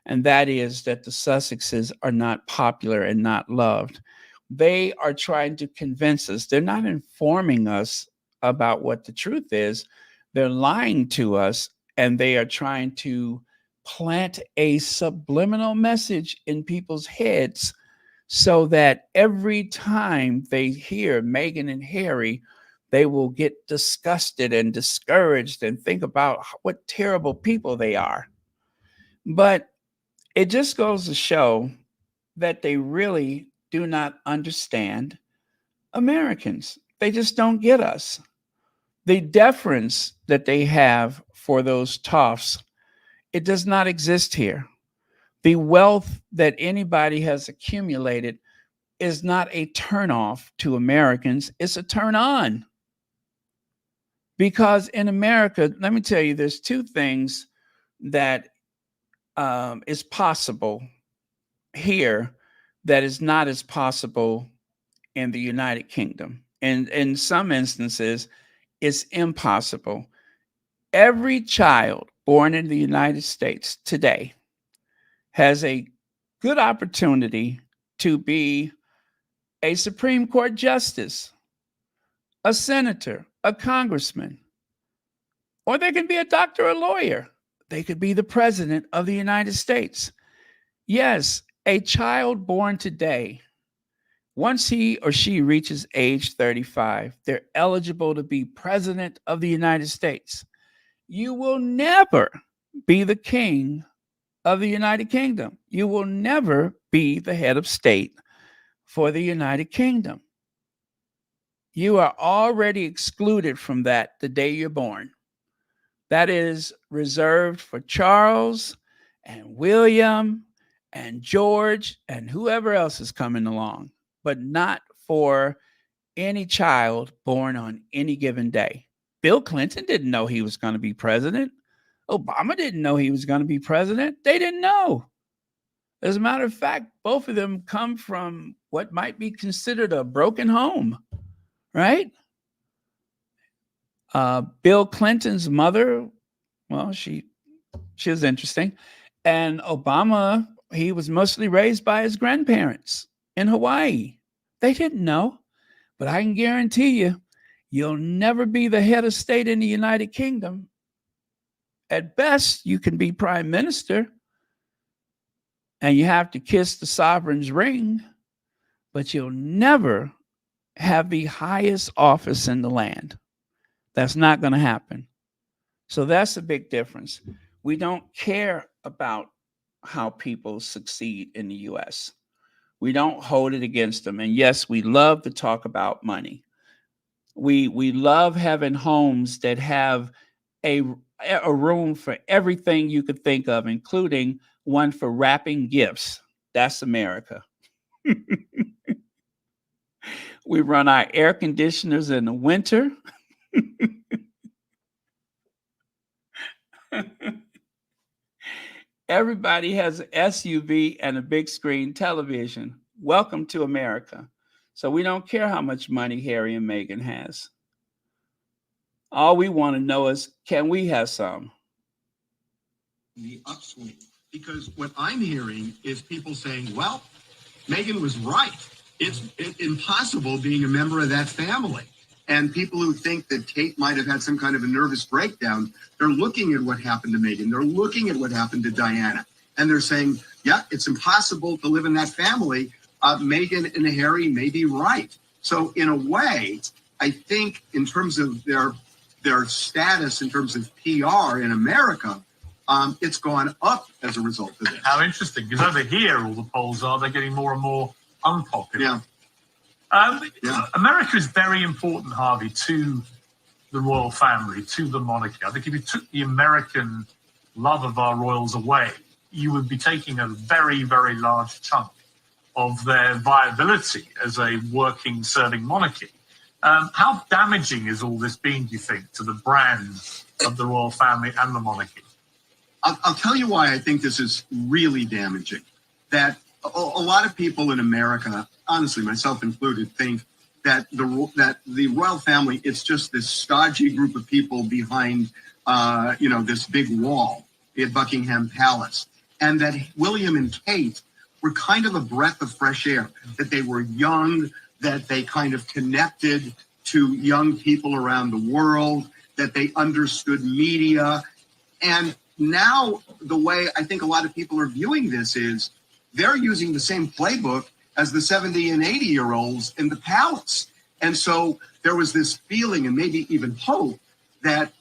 And that is that the Sussexes are not popular and not loved. They are trying to convince us. They're not informing us about what the truth is. They're lying to us, and they are trying to plant a subliminal message in people's heads so that every time they hear Meghan and Harry, they will get disgusted and discouraged and think about what terrible people they are. But it just goes to show that they really do not understand Americans. They just don't get us. The deference that they have for those toffs, it does not exist here. The wealth that anybody has accumulated is not a turnoff to Americans, it's a turn on. Because in America, let me tell you, there's two things that is possible here that is not as possible in the United Kingdom. And in some instances, it's impossible. Every child born in the United States today has a good opportunity to be a Supreme Court justice, a senator, a congressman, or they can be a doctor or lawyer. They could be the president of the United States. Yes, a child born today, once he or she reaches age 35, they're eligible to be president of the United States. You will never be the king of the United Kingdom. You will never be the head of state for the United Kingdom. You are already excluded from that the day you're born. That is reserved for Charles and William and George and whoever else is coming along, but not for any child born on any given day. Bill Clinton didn't know he was going to be president. Obama didn't know he was going to be president. They didn't know. As a matter of fact, both of them come from what might be considered a broken home, right? Bill Clinton's mother, well, she was interesting. And Obama, he was mostly raised by his grandparents in Hawaii. They didn't know, but I can guarantee you, you'll never be the head of state in the United Kingdom. At best, you can be prime minister, and you have to kiss the sovereign's ring, but you'll never have the highest office in the land. That's not going to happen. So that's a big difference. We don't care about how people succeed in the U.S. We don't hold it against them. And yes, we love to talk about money. We love having homes that have a room for everything you could think of, including one for wrapping gifts. That's America. We run our air conditioners in the winter. Everybody has an SUV and a big screen television. Welcome to America. So we don't care how much money Harry and Meghan has. All we want to know is, can we have some? The upswing. Because what I'm hearing is people saying, well, Meghan was right. It's impossible being a member of that family. And people who think that Kate might have had some kind of a nervous breakdown, they're looking at what happened to Meghan. They're looking at what happened to Diana. And they're saying, yeah, it's impossible to live in that family. Meghan and Harry may be right. So in a way, I think in terms of their status, in terms of PR in America, it's gone up as a result of this. How interesting, because over here, all the polls are, they're getting more and more unpopular. Yeah. America is very important, Harvey, to the royal family, to the monarchy. I think if you took the American love of our royals away, you would be taking a very, very large chunk of their viability as a working, serving monarchy. How damaging is all this been, do you think, to the brand of the royal family and the monarchy? I'll tell you why I think this is really damaging. That a lot of people in America, honestly, myself included, think that the royal family, it's just this stodgy group of people behind, this big wall at Buckingham Palace, and that William and Kate were kind of a breath of fresh air. That they were young, that they kind of connected to young people around the world, that they understood media, and now the way I think a lot of people are viewing this is they're using the same playbook as the 70 and 80-year-olds in the palace. And so there was this feeling and maybe even hope that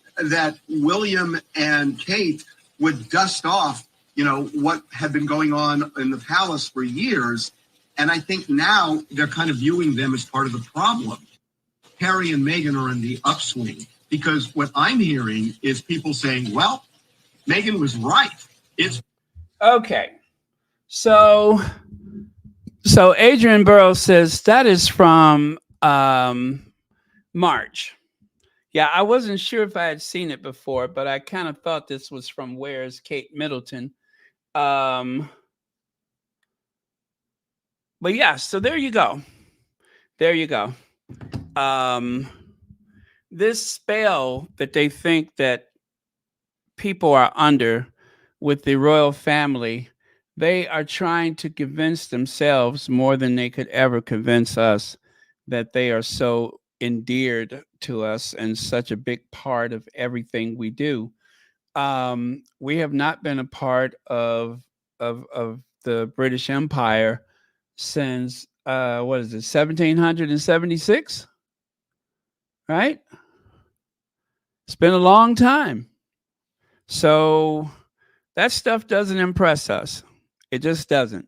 William and Kate would dust off, what had been going on in the palace for years. And I think now they're kind of viewing them as part of the problem. Harry and Meghan are in the upswing because what I'm hearing is people saying, well, Meghan was right. It's okay. So Adrian Burrows says that is from March. Yeah, I wasn't sure if I had seen it before, but I kind of thought this was from Where's Kate Middleton. But yeah, so there you go. This spell that they think that people are under with the royal family, they are trying to convince themselves more than they could ever convince us that they are so endeared to us and such a big part of everything we do. We have not been a part of the British Empire since 1776, right? It's been a long time. So that stuff doesn't impress us. It just doesn't.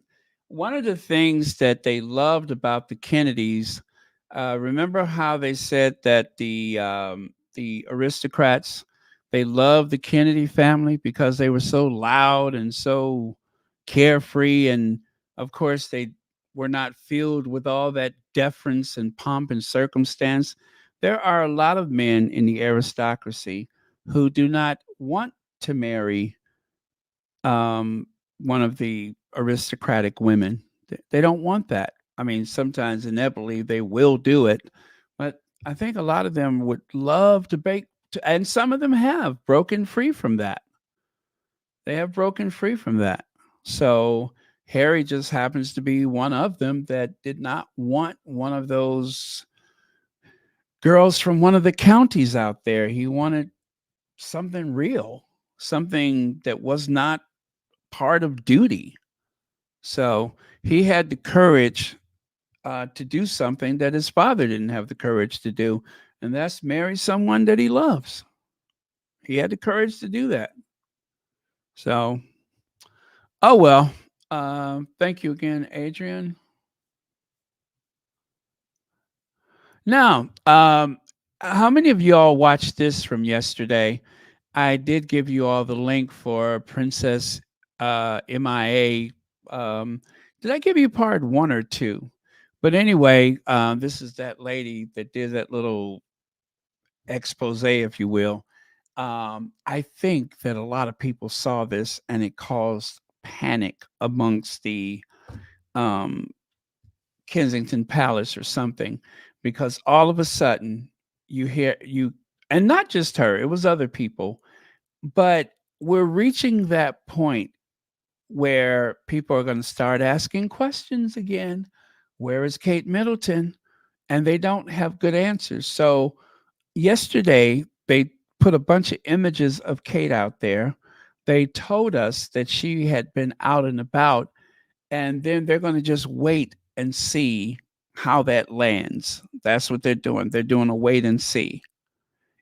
One of the things that they loved about the Kennedys, remember how they said that the aristocrats, they loved the Kennedy family because they were so loud and so carefree, and of course they were not filled with all that deference and pomp and circumstance. There are a lot of men in the aristocracy who do not want to marry one of the aristocratic women. They don't want that. I mean, sometimes inevitably they will do it, but I think a lot of them would love to and some of them have broken free from that. They have broken free from that. So Harry just happens to be one of them that did not want one of those girls from one of the counties out there. He wanted something real, something that was not part of duty. So he had the courage to do something that his father didn't have the courage to do, and that's marry someone that he loves. He had the courage to do that. So, oh well. Thank you again, Adrian. Now, how many of y'all watched this from yesterday? I did give you all the link for Princess MIA. Did I give you part 1 or 2? But anyway, this is that lady that did that little expose, if you will. I think that a lot of people saw this and it caused panic amongst the um, Kensington Palace or something, because all of a sudden and not just her, it was other people, but we're reaching that point where people are going to start asking questions again. Where is Kate Middleton? And they don't have good answers. So yesterday, they put a bunch of images of Kate out there. They told us that she had been out and about, and then they're going to just wait and see how that lands. That's what they're doing. They're doing a wait and see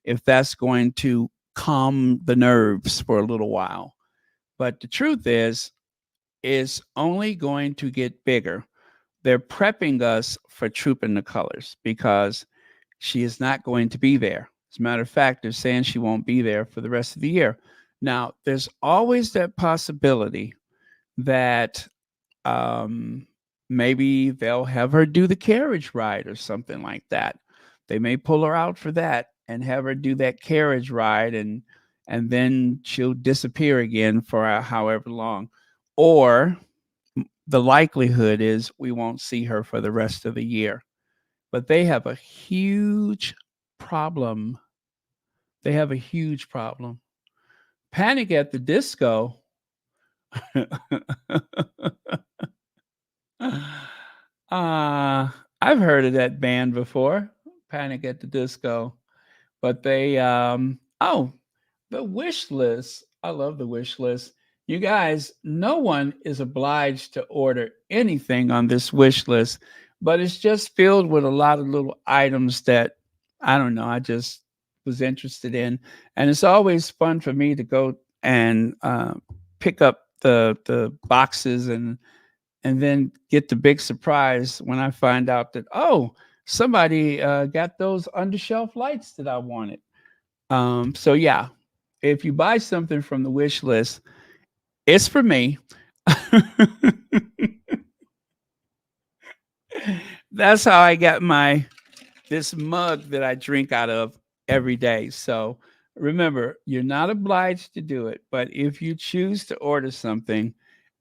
if that's going to calm the nerves for a little while. But the truth is only going to get bigger. They're prepping us for Trooping the Colors because she is not going to be there. As a matter of fact, they're saying she won't be there for the rest of the year. Now, there's always that possibility that maybe they'll have her do the carriage ride or something like that. They may pull her out for that and have her do that carriage ride, and then she'll disappear again for however long. Or the likelihood is we won't see her for the rest of the year. But they have a huge problem. They have a huge problem. Panic at the Disco. I've heard of that band before, Panic at the Disco. But they the wish list. I love the wish list. You guys, no one is obliged to order anything on this wish list, but it's just filled with a lot of little items that I don't know, I just was interested in. And it's always fun for me to go and pick up the boxes and then get the big surprise when I find out that, oh, somebody got those undershelf lights that I wanted. So yeah, if you buy something from the wish list, it's for me. That's how I got this mug that I drink out of every day. So remember, you're not obliged to do it, but if you choose to order something,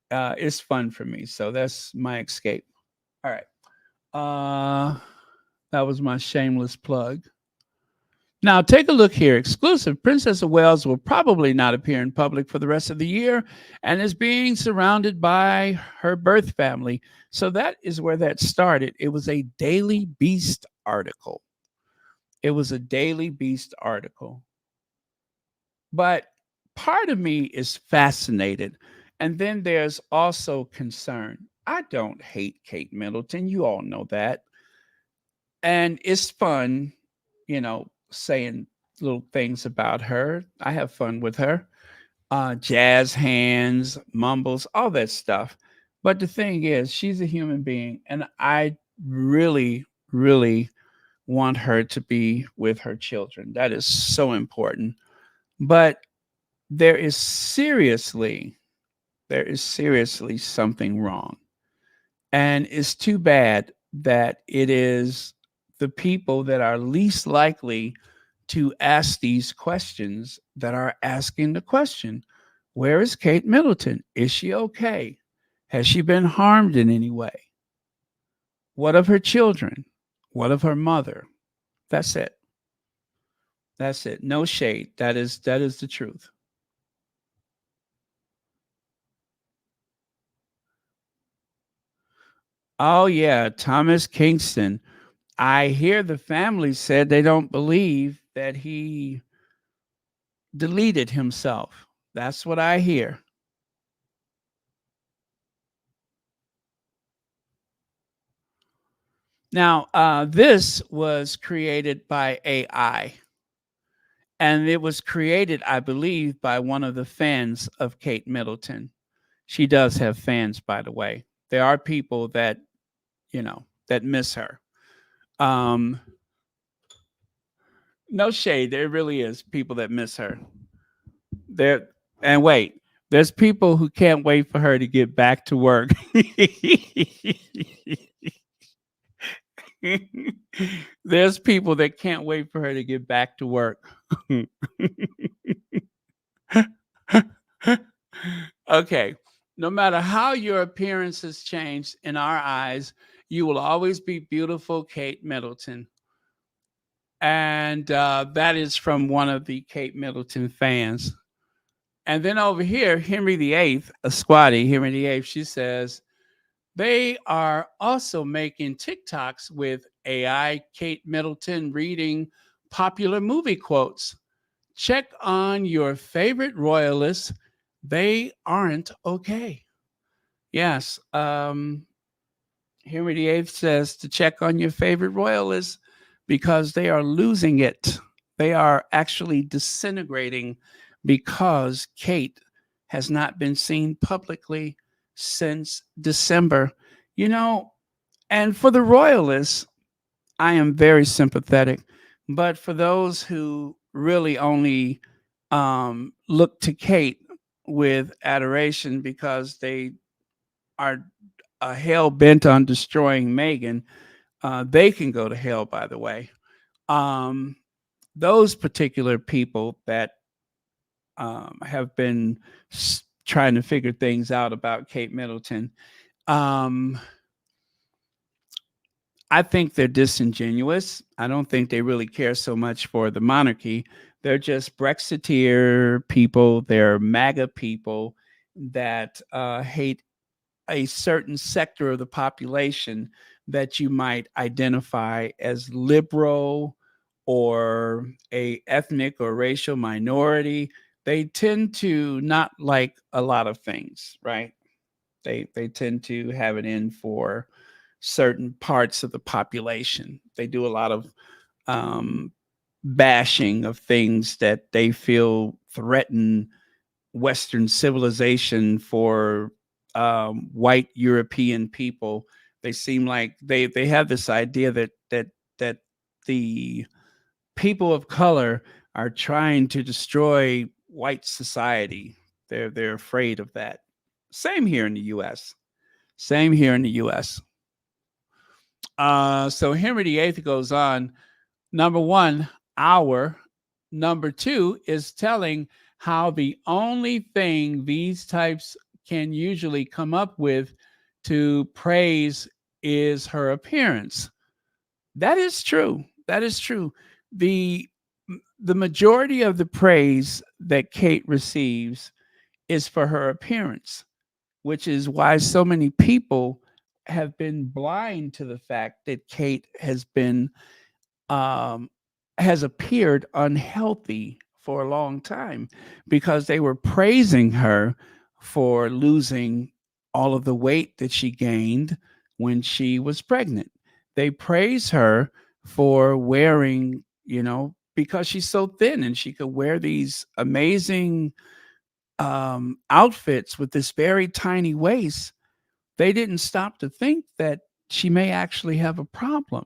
it's fun for me. So that's my escape. All right. That was my shameless plug. Now, take a look here. Exclusive. Princess of Wales will probably not appear in public for the rest of the year and is being surrounded by her birth family. So that is where that started. It was a Daily Beast article. It was a Daily Beast article. But part of me is fascinated. And then there's also concern. I don't hate Kate Middleton. You all know that. And it's fun, saying little things about her. I have fun with her. Jazz hands, mumbles, all that stuff. But the thing is, she's a human being, and I really, really want her to be with her children. That is so important. But there is seriously something wrong. And it's too bad that it is the people that are least likely to ask these questions that are asking the question. Where is Kate Middleton? Is she okay? Has she been harmed in any way? What of her children? What of her mother? That's it. That's it. No shade. That is the truth. Oh yeah, Thomas Kingston. I hear the family said they don't believe that he deleted himself. That's what I hear. Now, this was created by AI, and it was created, I believe, by one of the fans of Kate Middleton. She does have fans, by the way. There are people that, that miss her. No shade. There really is people that miss her. And wait, There's people who can't wait for her to get back to work. There's people that can't wait for her to get back to work. Okay. No matter how your appearance has changed in our eyes, you will always be beautiful, Kate Middleton. And that is from one of the Kate Middleton fans. And then over here, Henry VIII, a squatty, Henry VIII, she says, they are also making TikToks with AI Kate Middleton reading popular movie quotes. Check on your favorite royalists. They aren't okay. Yes. Henry VIII says to check on your favorite royalists because they are losing it. They are actually disintegrating because Kate has not been seen publicly since December. You know, and for the royalists, I am very sympathetic. But for those who really only look to Kate with adoration because they are hell bent on destroying Meghan, they can go to hell, by the way. Those particular people that have been trying to figure things out about Kate Middleton, I think they're disingenuous. I don't think they really care so much for the monarchy. They're just Brexiteer people. They're MAGA people that hate a certain sector of the population that you might identify as liberal or a ethnic or racial minority. They tend to not like a lot of things, right? They tend to have it in for certain parts of the population. They do a lot of bashing of things that they feel threaten Western civilization for white European people. They seem like they have this idea that the people of color are trying to destroy white society. They're afraid of that. Same here in the U.S. Same here in the U.S. So Henry VIII goes on. Number one, our. Number two is telling how the only thing these types can usually come up with to praise is her appearance. That is true. That is true. The the majority of the praise that Kate receives is for her appearance, which is why so many people have been blind to the fact that Kate um, has appeared unhealthy for a long time because they were praising her for losing all of the weight that she gained when she was pregnant. They praise her for wearing, because she's so thin and she could wear these amazing outfits with this very tiny waist. They didn't stop to think that she may actually have a problem.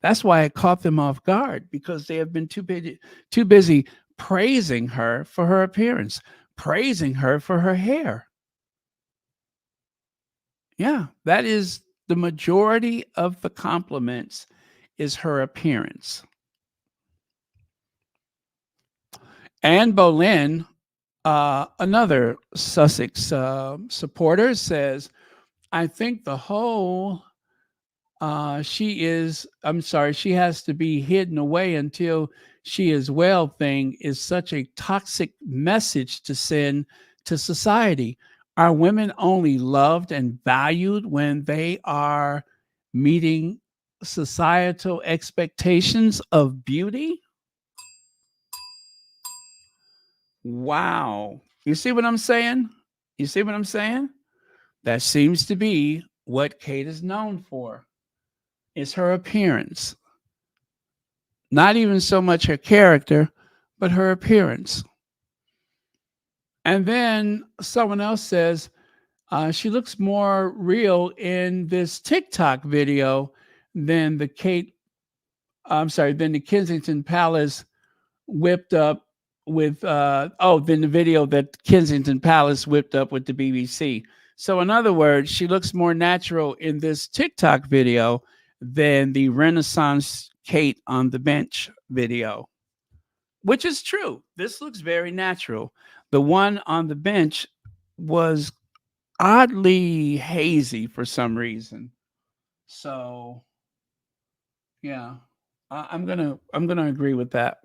That's why it caught them off guard because they have been too busy praising her for her appearance, praising her for her hair. Yeah, that is the majority of the compliments is her appearance. Anne Boleyn, another Sussex supporter, says, I think the whole she has to be hidden away until she is well thing is such a toxic message to send to society. Are women only loved and valued when they are meeting societal expectations of beauty? Wow. You see what I'm saying? You see what I'm saying? That seems to be what Kate is known for. Is her appearance. Not even so much her character, but her appearance. And then someone else says, she looks more real in this TikTok video than the Kensington Palace whipped up with then the video that Kensington Palace whipped up with the BBC. So in other words, she looks more natural in this TikTok video than the Renaissance Kate on the bench video, which is true. This looks very natural. The one on the bench was oddly hazy for some reason. So yeah, I'm gonna agree with that.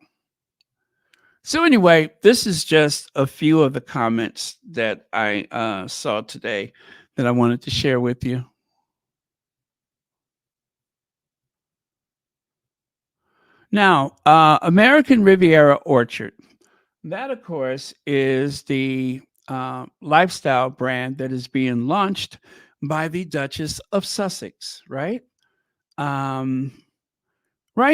So anyway, this is just a few of the comments that I saw today that I wanted to share with you. Now, American Riviera Orchard. That, of course, is the lifestyle brand that is being launched by the Duchess of Sussex, right? Right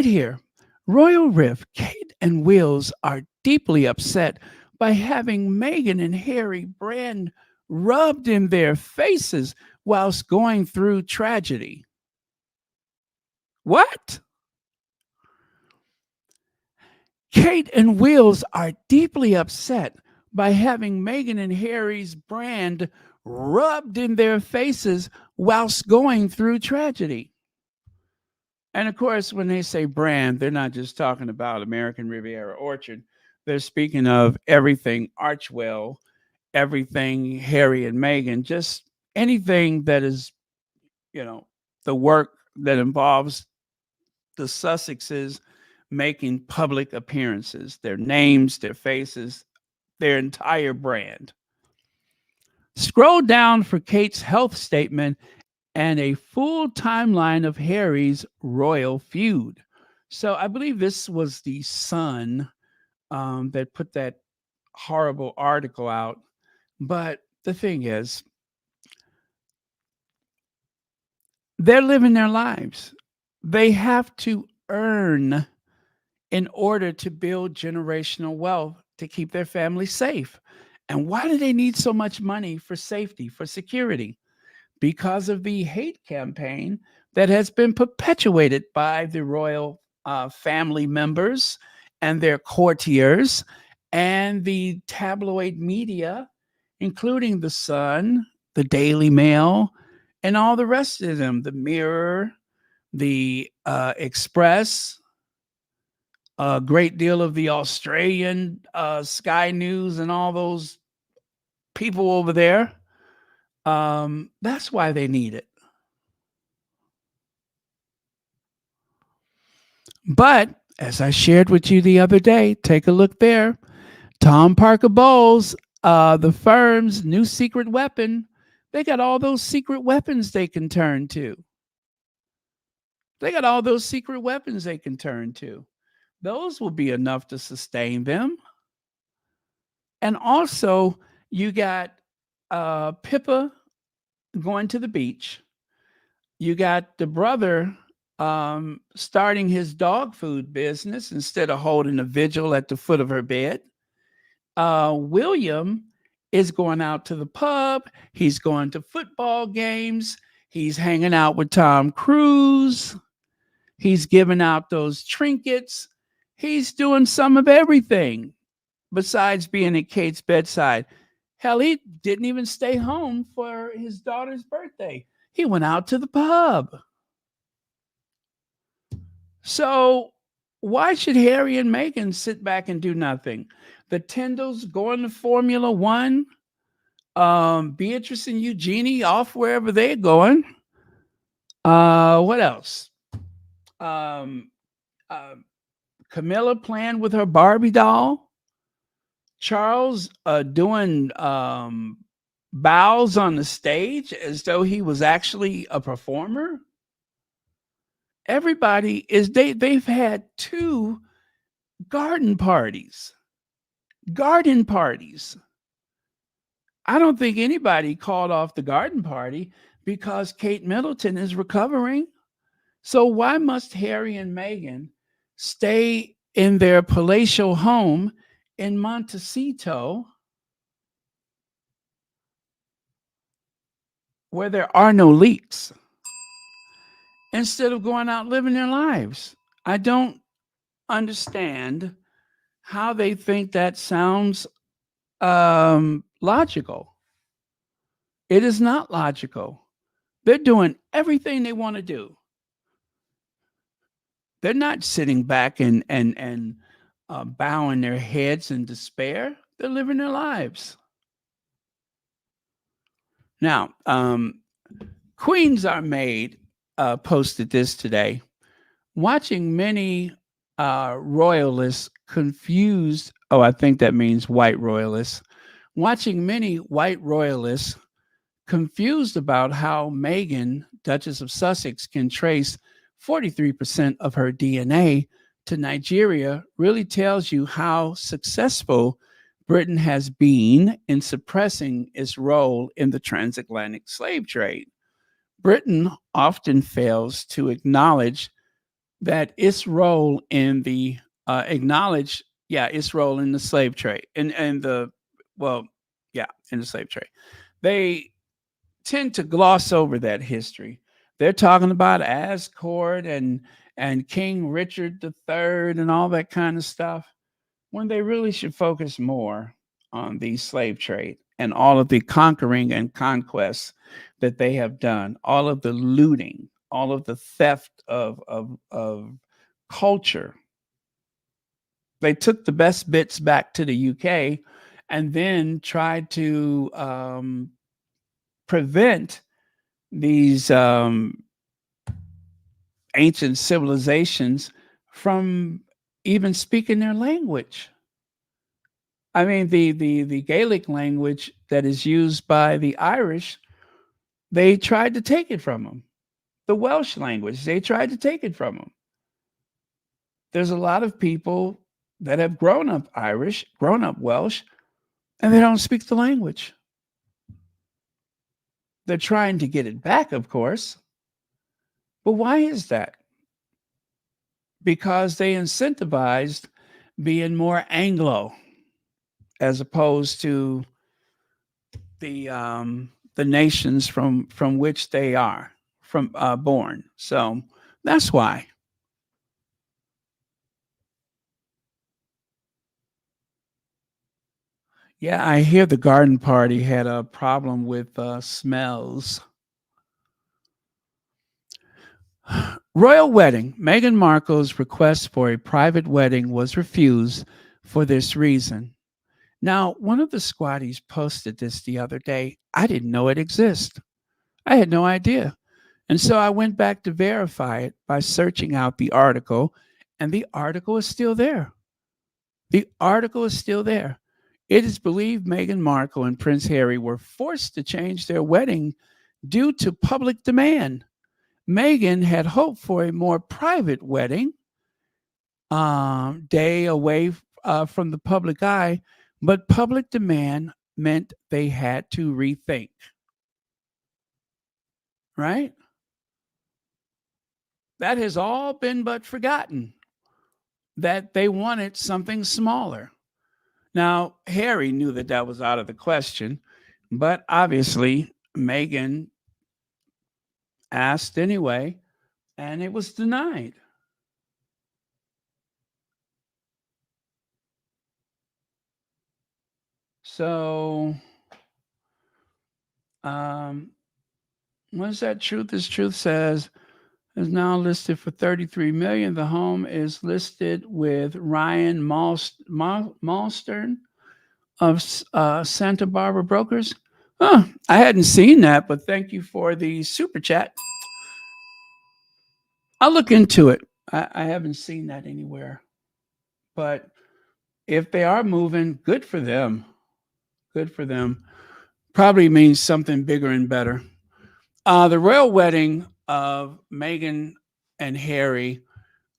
here. Royal Riff, Kate and Wills are deeply upset by having Meghan and Harry brand rubbed in their faces whilst going through tragedy. What? Kate and Wills are deeply upset by having Meghan and Harry's brand rubbed in their faces whilst going through tragedy. And of course, when they say brand, they're not just talking about American Riviera Orchard. They're speaking of everything Archwell, everything Harry and Meghan, just anything that is, the work that involves the Sussexes making public appearances, their names, their faces, their entire brand. Scroll down for Kate's health statement and a full timeline of Harry's royal feud. So I believe this was the Sun that put that horrible article out. But the thing is, they're living their lives. They have to earn in order to build generational wealth to keep their family safe. And why do they need so much money for safety, for security? Because of the hate campaign that has been perpetuated by the royal family members and their courtiers and the tabloid media, including the Sun, the Daily Mail, and all the rest of them, the Mirror, the Express, a great deal of the Australian Sky News and all those people over there. That's why they need it. But as I shared with you the other day, take a look there. Tom Parker Bowles, the firm's new secret weapon. They got all those secret weapons they can turn to. Those will be enough to sustain them. And also, you got Pippa going to the beach. You got the brother starting his dog food business instead of holding a vigil at the foot of her bed. William is going out to the pub. He's going to football games. He's hanging out with Tom Cruise. He's giving out those trinkets. He's doing some of everything besides being at Kate's bedside. Hell, he didn't even stay home for his daughter's birthday. He went out to the pub. So why should Harry and Meghan sit back and do nothing? The Tyndalls going to Formula One. Beatrice and Eugenie off wherever they're going. What else? Camilla playing with her Barbie doll. Charles doing bows on the stage as though he was actually a performer. Everybody they've had 2 garden parties. I don't think anybody called off the garden party because Kate Middleton is recovering. So why must Harry and Meghan stay in their palatial home in Montecito where there are no leaks instead of going out living their lives? I don't understand how they think that sounds logical. It is not logical. They're doing everything they want to do. They're not sitting back and bowing their heads in despair. They're living their lives. Now, Queens Are Made posted this today. Watching many royalists confused, oh, I think that means white royalists, watching many white royalists confused about how Meghan, Duchess of Sussex, can trace 43% of her DNA to Nigeria really tells you how successful Britain has been in suppressing its role in the transatlantic slave trade. Britain often fails to acknowledge that its role in the its role in the slave trade and the well yeah in the slave trade. They tend to gloss over that history. They're talking about Ascord and King Richard III and all that kind of stuff when they really should focus more on the slave trade and all of the conquering and conquests that they have done, all of the looting, all of the theft of culture. They took the best bits back to the UK and then tried to prevent these ancient civilizations from even speaking their language. I mean, the Gaelic language that is used by the Irish, they tried to take it from them. The Welsh language, they tried to take it from them. There's a lot of people that have grown up Irish, grown up Welsh, and they don't speak the language. They're trying to get it back, of course. But why is that? Because they incentivized being more Anglo as opposed to the nations from which they are born. So that's why. Yeah, I hear the garden party had a problem with smells. Royal wedding. Meghan Markle's request for a private wedding was refused for this reason. Now, one of the squatties posted this the other day. I didn't know it existed. I had no idea. And so I went back to verify it by searching out the article, and the article is still there. The article is still there. It is believed Meghan Markle and Prince Harry were forced to change their wedding due to public demand. Meghan had hoped for a more private wedding day away from the public eye, but public demand meant they had to rethink. Right? That has all been but forgotten, that they wanted something smaller. Now, Harry knew that that was out of the question, but obviously Meghan asked anyway, and it was denied. So, what is that truth? This truth says is now listed for $33 million. The home is listed with Ryan Malstern of Santa Barbara Brokers. I hadn't seen that, but thank you for the super chat. I'll look into it. I haven't seen that anywhere. But if they are moving, good for them. Good for them. Probably means something bigger and better. The royal wedding of Meghan and Harry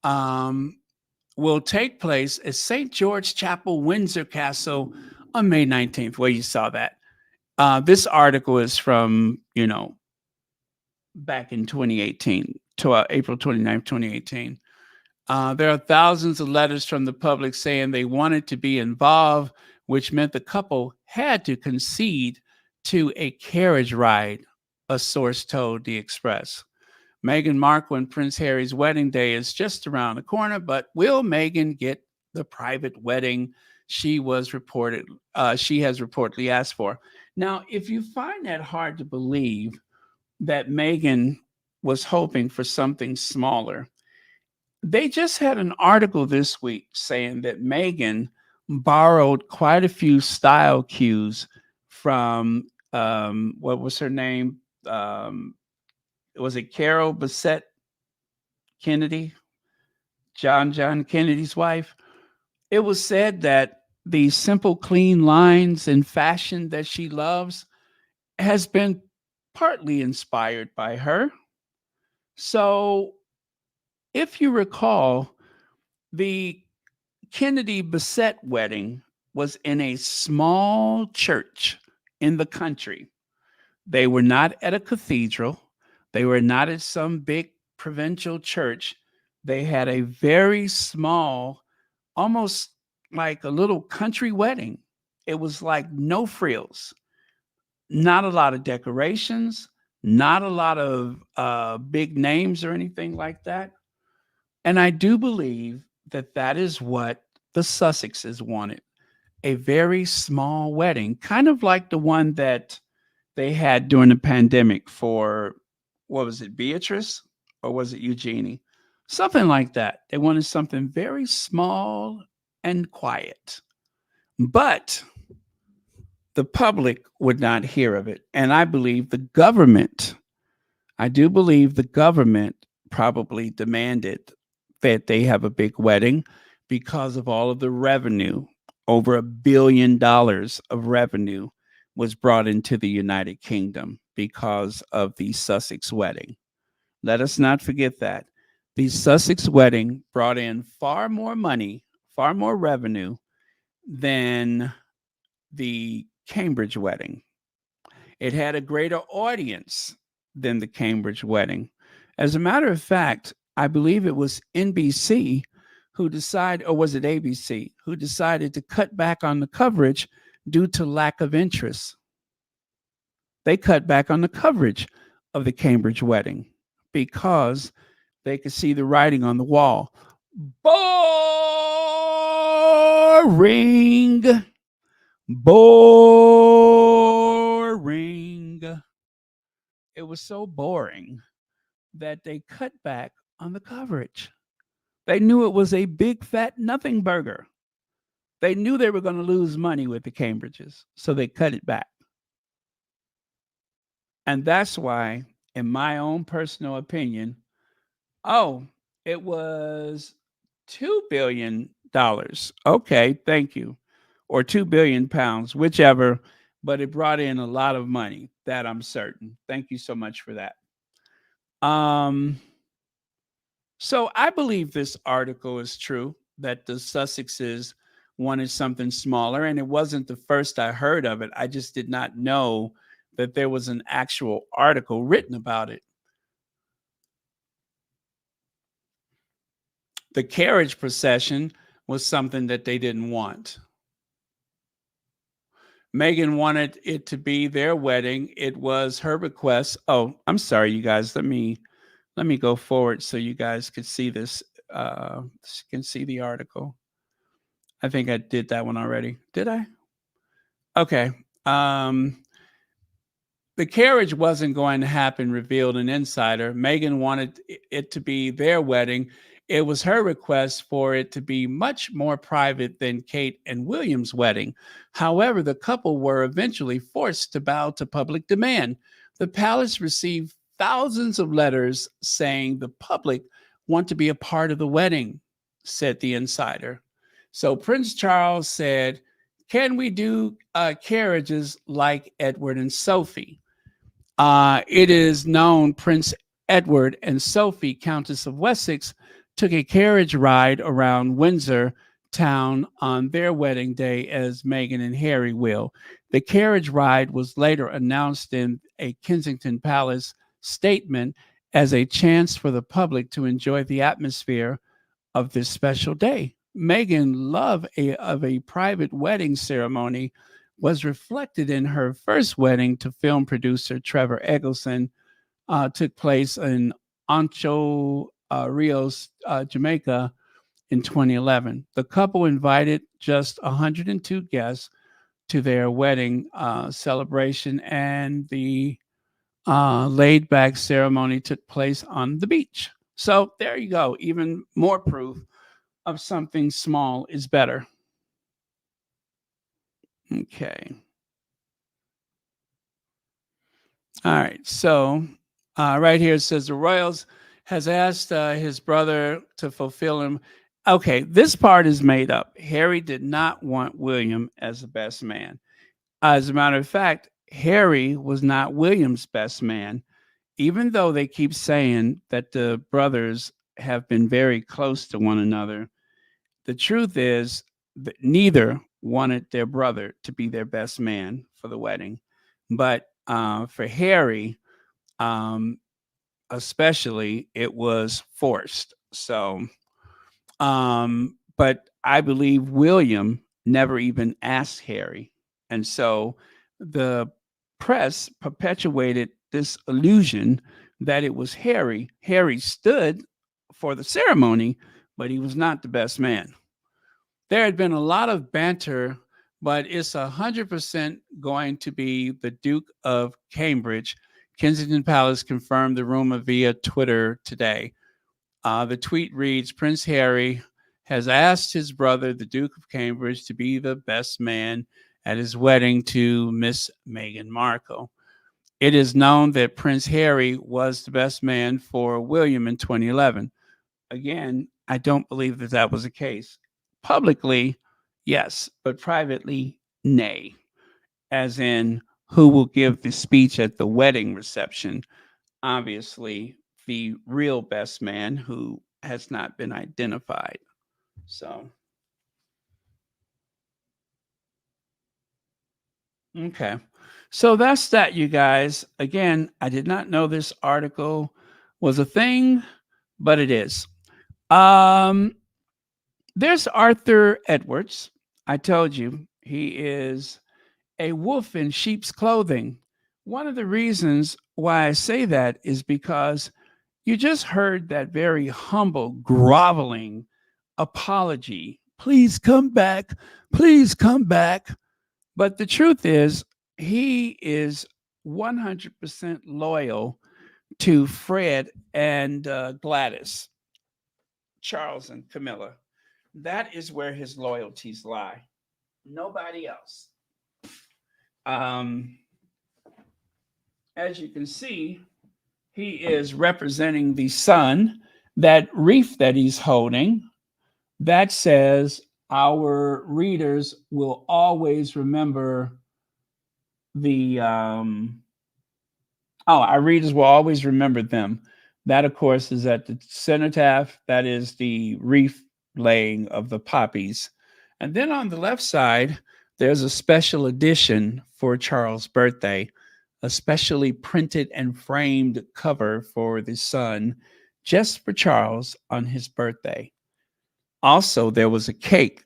will take place at St. George Chapel, Windsor Castle on May 19th. Well, you saw that. This article is from, back in 2018, to April 29th, 2018. There are thousands of letters from the public saying they wanted to be involved, which meant the couple had to concede to a carriage ride, a source told The Express. Meghan Markle and Prince Harry's wedding day is just around the corner, but will Meghan get the private wedding she has reportedly asked for. Now, if you find that hard to believe that Meghan was hoping for something smaller, they just had an article this week saying that Meghan borrowed quite a few style cues from what was her name? Was it Carol Bassett Kennedy? John Kennedy's wife. It was said that the simple, clean lines and fashion that she loves has been partly inspired by her. So, if you recall, the Kennedy Bassett wedding was in a small church in the country. They were not at a cathedral. They were not at some big provincial church. They had a very small, almost like a little country wedding. It was like no frills, not a lot of decorations, not a lot of big names or anything like that. And I do believe that that is what the Sussexes wanted, a very small wedding, kind of like the one that they had during the pandemic for, what was it, Beatrice or was it Eugenie? Something like that. They wanted something very small and quiet. But the public would not hear of it. And I do believe the government probably demanded that they have a big wedding because of all of the revenue. Over $1 billion of revenue was brought into the United Kingdom because of the Sussex wedding. Let us not forget that. The Sussex wedding brought in far more money, far more revenue than the Cambridge wedding. It had a greater audience than the Cambridge wedding. As a matter of fact, I believe it was NBC who decided, or was it ABC, who decided to cut back on the coverage due to lack of interest. They cut back on the coverage of the Cambridge wedding because they could see the writing on the wall. Boring. Boring. It was so boring that they cut back on the coverage. They knew it was a big fat nothing burger. They knew they were going to lose money with the Cambridges, so they cut it back. And that's why, in my own personal opinion, it was $2 billion. Okay, thank you. Or 2 billion pounds, whichever, but it brought in a lot of money. That I'm certain. Thank you so much for that. So I believe this article is true, that the Sussexes wanted something smaller, and it wasn't the first I heard of it. I just did not know that there was an actual article written about it. The carriage procession was something that they didn't want. Meghan wanted it to be their wedding. It was her request. Oh, I'm sorry, you guys. Let me go forward so you guys could see this. Can see the article. I think I did that one already. Did I? Okay. The carriage wasn't going to happen, revealed an insider. Meghan wanted it to be their wedding. It was her request for it to be much more private than Kate and William's wedding. However, the couple were eventually forced to bow to public demand. The palace received thousands of letters saying the public want to be a part of the wedding, said the insider. So Prince Charles said, can we do carriages like Edward and Sophie? It is known Prince Edward and Sophie, Countess of Wessex, took a carriage ride around Windsor town on their wedding day as Meghan and Harry will. The carriage ride was later announced in a Kensington Palace statement as a chance for the public to enjoy the atmosphere of this special day. Meghan's love of a private wedding ceremony was reflected in her first wedding to film producer Trevor Eggleston, took place in Ancho Rios, Jamaica in 2011. The couple invited just 102 guests to their wedding celebration, and the laid back ceremony took place on the beach. So there you go. Even more proof of something small is better. Okay. All right. So right here it says the Royals has asked his brother to fulfill him. Okay, this part is made up. Harry did not want William as the best man. As a matter of fact, Harry was not William's best man, even though they keep saying that the brothers have been very close to one another. The truth is that neither wanted their brother to be their best man for the wedding. But for Harry, um, especially, it was forced. So, but I believe William never even asked Harry. And so the press perpetuated this illusion that it was Harry. Harry stood for the ceremony, but he was not the best man. There had been a lot of banter, but it's 100% going to be the Duke of Cambridge. Kensington Palace confirmed the rumor via Twitter today. The tweet reads, Prince Harry has asked his brother, the Duke of Cambridge, to be the best man at his wedding to Miss Meghan Markle. It is known that Prince Harry was the best man for William in 2011. Again, I don't believe that that was the case. Publicly, yes, but privately, nay. As in, who will give the speech at the wedding reception? Obviously, the real best man who has not been identified. So, okay. So that's that, you guys. Again, I did not know this article was a thing, but it is. There's Arthur Edwards. I told you he is a wolf in sheep's clothing. One of the reasons why I say that is because you just heard that very humble, groveling apology. Please come back. Please come back. But the truth is, he is 100% loyal to Fred and Gladys, Charles and Camilla. That is where his loyalties lie. Nobody else. As you can see, he is representing the sun. That wreath that he's holding, that says our readers will always remember the our readers will always remember them. That, of course, is at the cenotaph. That is the wreath laying of the poppies. And then on the left side, there's a special edition for Charles' birthday, a specially printed and framed cover for the sun just for Charles on his birthday. Also, there was a cake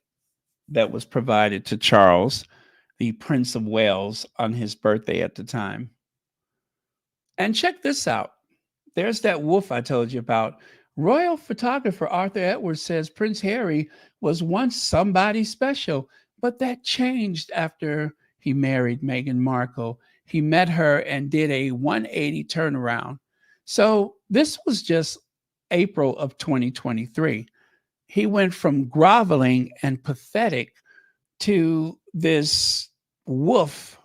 that was provided to Charles, the Prince of Wales, on his birthday at the time. And check this out. There's that wolf I told you about. Royal photographer Arthur Edwards says Prince Harry was once somebody special, but that changed after he married Meghan Markle. He met her and did a 180 turnaround. So this was just April of 2023. He went from groveling and pathetic to this wolf.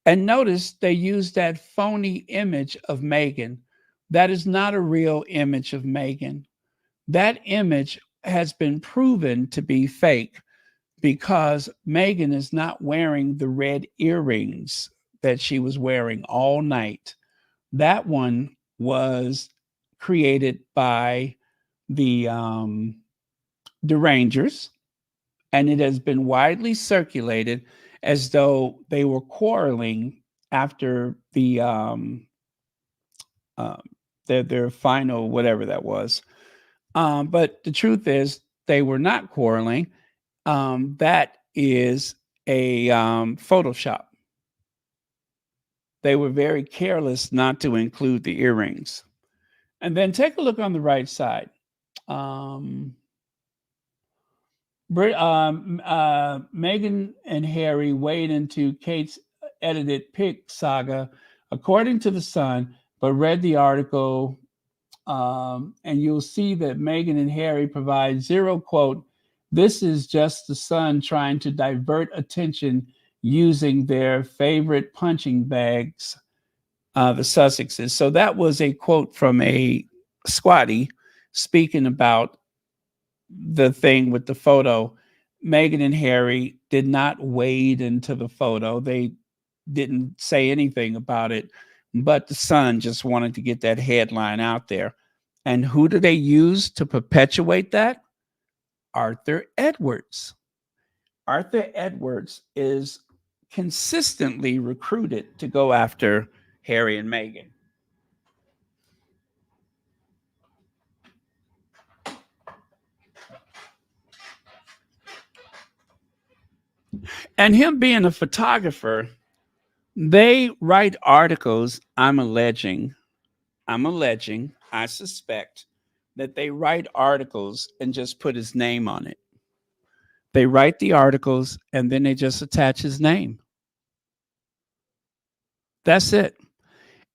And notice they used that phony image of Meghan. That is not a real image of Meghan. That image has been proven to be fake because Meghan is not wearing the red earrings that she was wearing all night. That one was created by the Rangers, and it has been widely circulated as though they were quarreling after the their final whatever that was. But the truth is they were not quarreling. That is a Photoshop. They were very careless not to include the earrings. And then take a look on the right side. Meghan and Harry wade into Kate's edited pic saga, according to The Sun, but read the article, and you'll see that Meghan and Harry provide zero quote. This is just The Sun trying to divert attention using their favorite punching bags, the Sussexes. So that was a quote from a squatty speaking about the thing with the photo. Meghan and Harry did not wade into the photo. They didn't say anything about it, but The Sun just wanted to get that headline out there. And who do they use to perpetuate that? Arthur Edwards. Arthur Edwards is consistently recruited to go after Harry and Meghan. And him being a photographer, they write articles. I'm alleging, I suspect that they write articles and just put his name on it. They write the articles and then they just attach his name. That's it.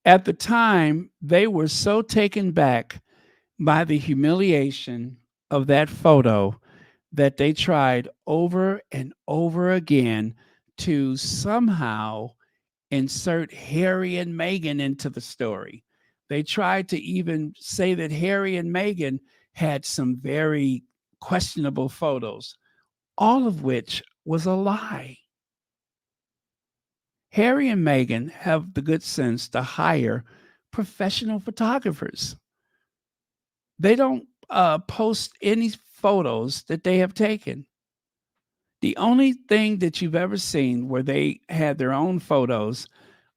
At the time, they were so taken back by the humiliation of that photo that they tried over and over again to somehow insert Harry and Meghan into the story. They tried to even say that Harry and Meghan had some very questionable photos, all of which was a lie. Harry and Meghan have the good sense to hire professional photographers. They don't post any photos that they have taken. The only thing that you've ever seen where they had their own photos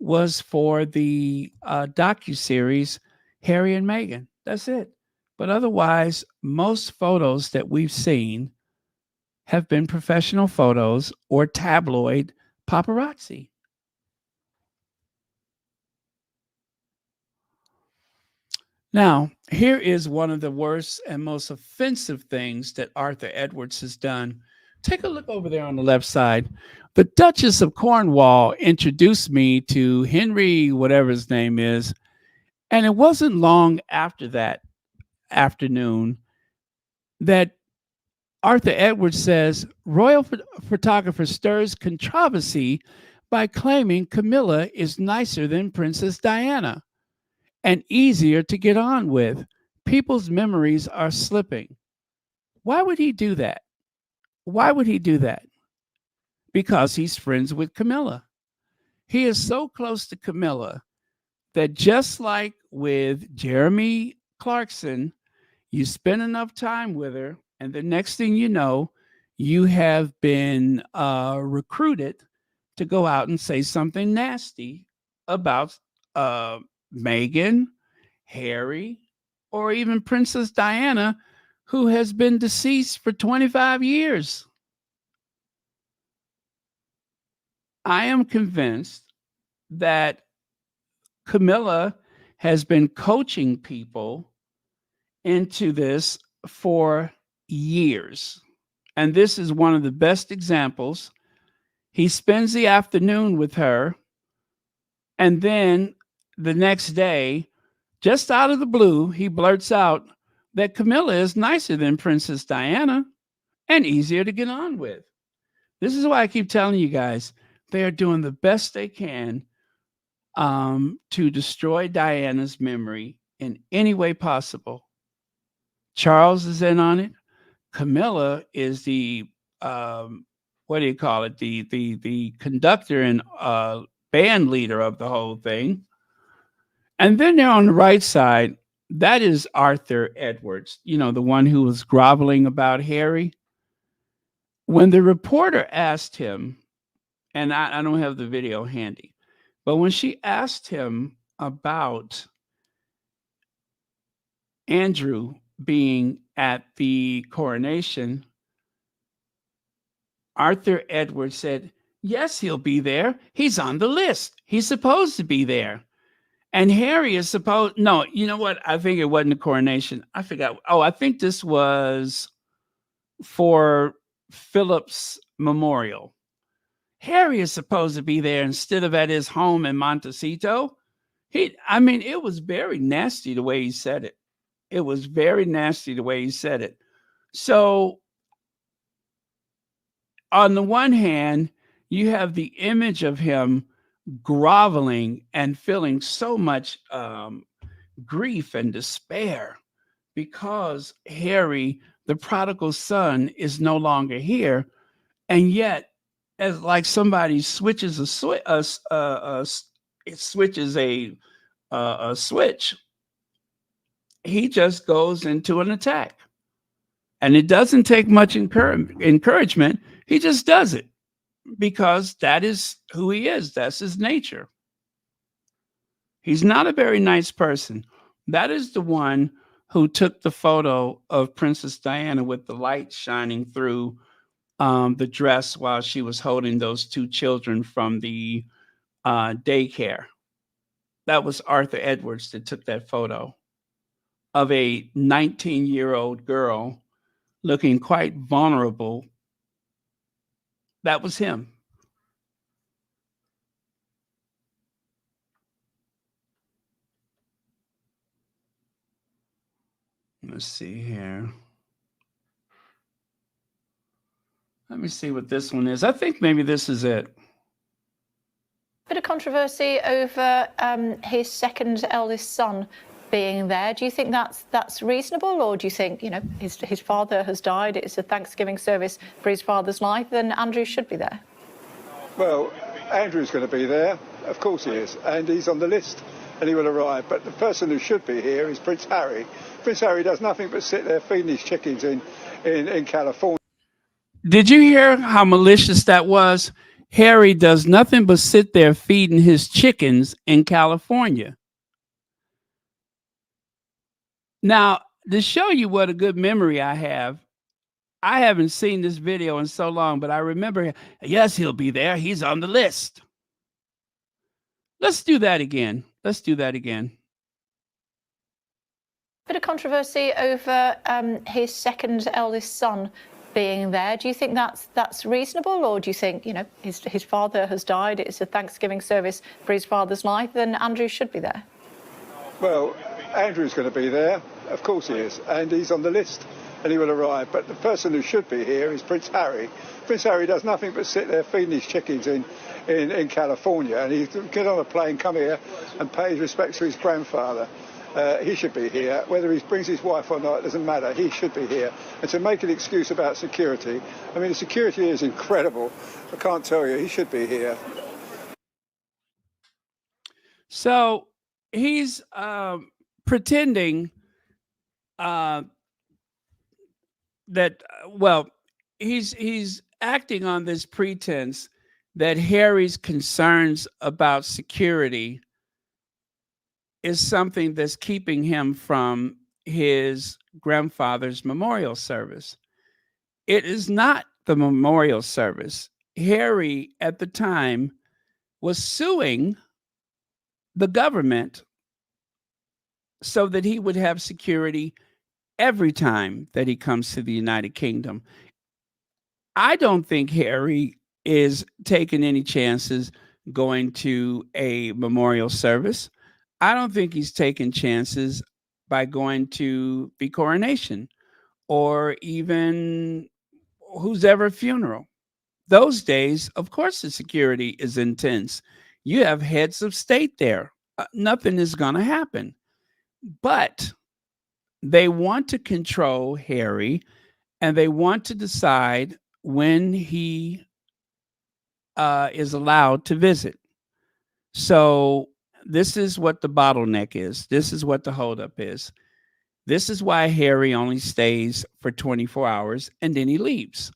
was for the docuseries Harry and Meghan. That's it. But otherwise, most photos that we've seen have been professional photos or tabloid paparazzi. Now, here is one of the worst and most offensive things that Arthur Edwards has done. Take a look over there on the left side. The Duchess of Cornwall introduced me to Henry, whatever his name is, and it wasn't long after that afternoon that Arthur Edwards says royal photographer stirs controversy by claiming Camilla is nicer than Princess Diana and easier to get on with. People's memories are slipping. Why would he do that? Why would he do that? Because he's friends with Camilla. He is so close to Camilla that just like with Jeremy Clarkson, you spend enough time with her, and the next thing you know, you have been recruited to go out and say something nasty about Meghan, Harry, or even Princess Diana, who has been deceased for 25 years. I am convinced that Camilla has been coaching people into this for years. And this is one of the best examples. He spends the afternoon with her, and then the next day, just out of the blue, he blurts out that Camilla is nicer than Princess Diana and easier to get on with. This is why I keep telling you guys, they are doing the best they can to destroy Diana's memory in any way possible. Charles is in on it. Camilla is the what do you call it? The conductor and band leader of the whole thing. And then there on the right side, that is Arthur Edwards, you know, the one who was groveling about Harry. When the reporter asked him, and I don't have the video handy, but when she asked him about Andrew being at the coronation, Arthur Edwards said, yes, he'll be there. He's on the list. He's supposed to be there. And Harry is supposed, no, you know what? I think it wasn't the coronation. I forgot. Oh, I think this was for Phillips Memorial. Harry is supposed to be there instead of at his home in Montecito. It was very nasty the way he said it. It was very nasty the way he said it. So, on the one hand, you have the image of him groveling and feeling so much grief and despair because Harry, the prodigal son, is no longer here, and yet, as like somebody switches a switch, it switches a switch, he just goes into an attack, and it doesn't take much encouragement. He just does it because that is who he is. That's his nature. He's not a very nice person. That is the one who took the photo of Princess Diana with the light shining through the dress while she was holding those two children from the daycare. That was Arthur Edwards that took that photo of a 19-year-old girl looking quite vulnerable. That was him. Let's see here. Let me see what this one is. I think maybe this is it. Bit of controversy over his second eldest son being there. Do you think that's reasonable, or do you think, you know, his father has died, it's a Thanksgiving service for his father's life, then Andrew should be there? Well, Andrew's going to be there. Of course he is. And he's on the list and he will arrive. But the person who should be here is Prince Harry. Prince Harry does nothing but sit there feeding his chickens in California. Did you hear how malicious that was? Harry does nothing but sit there feeding his chickens in California. Now, to show you what a good memory I haven't seen this video in so long, but I remember, yes, he'll be there. He's on the list. Let's do that again. Let's do that again. Bit of controversy over his second eldest son being there. Do you think that's reasonable, or do you think, you know, his father has died, it's a Thanksgiving service for his father's life, then Andrew should be there? Well, Andrew's going to be there. Of course he is. And he's on the list and he will arrive. But the person who should be here is Prince Harry. Prince Harry does nothing but sit there feeding his chickens in California. And he get on a plane, come here and pay his respects to his grandfather. He should be here. Whether he brings his wife or not, it doesn't matter. He should be here. And to make an excuse about security, I mean, the security is incredible. I can't tell you. He should be here. So he's pretending that, well, he's acting on this pretense that Harry's concerns about security is something that's keeping him from his grandfather's memorial service. It is not the memorial service. Harry, at the time, was suing the government so that he would have security every time that he comes to the United Kingdom. I don't think Harry is taking any chances going to a memorial service. I don't think he's taking chances by going to the coronation or even whose ever funeral. Those days, of course, the security is intense. You have heads of state there. Nothing is going to happen. But they want to control Harry, and they want to decide when he is allowed to visit. So this is what the bottleneck is. This is what the holdup is. This is why Harry only stays for 24 hours and then he leaves,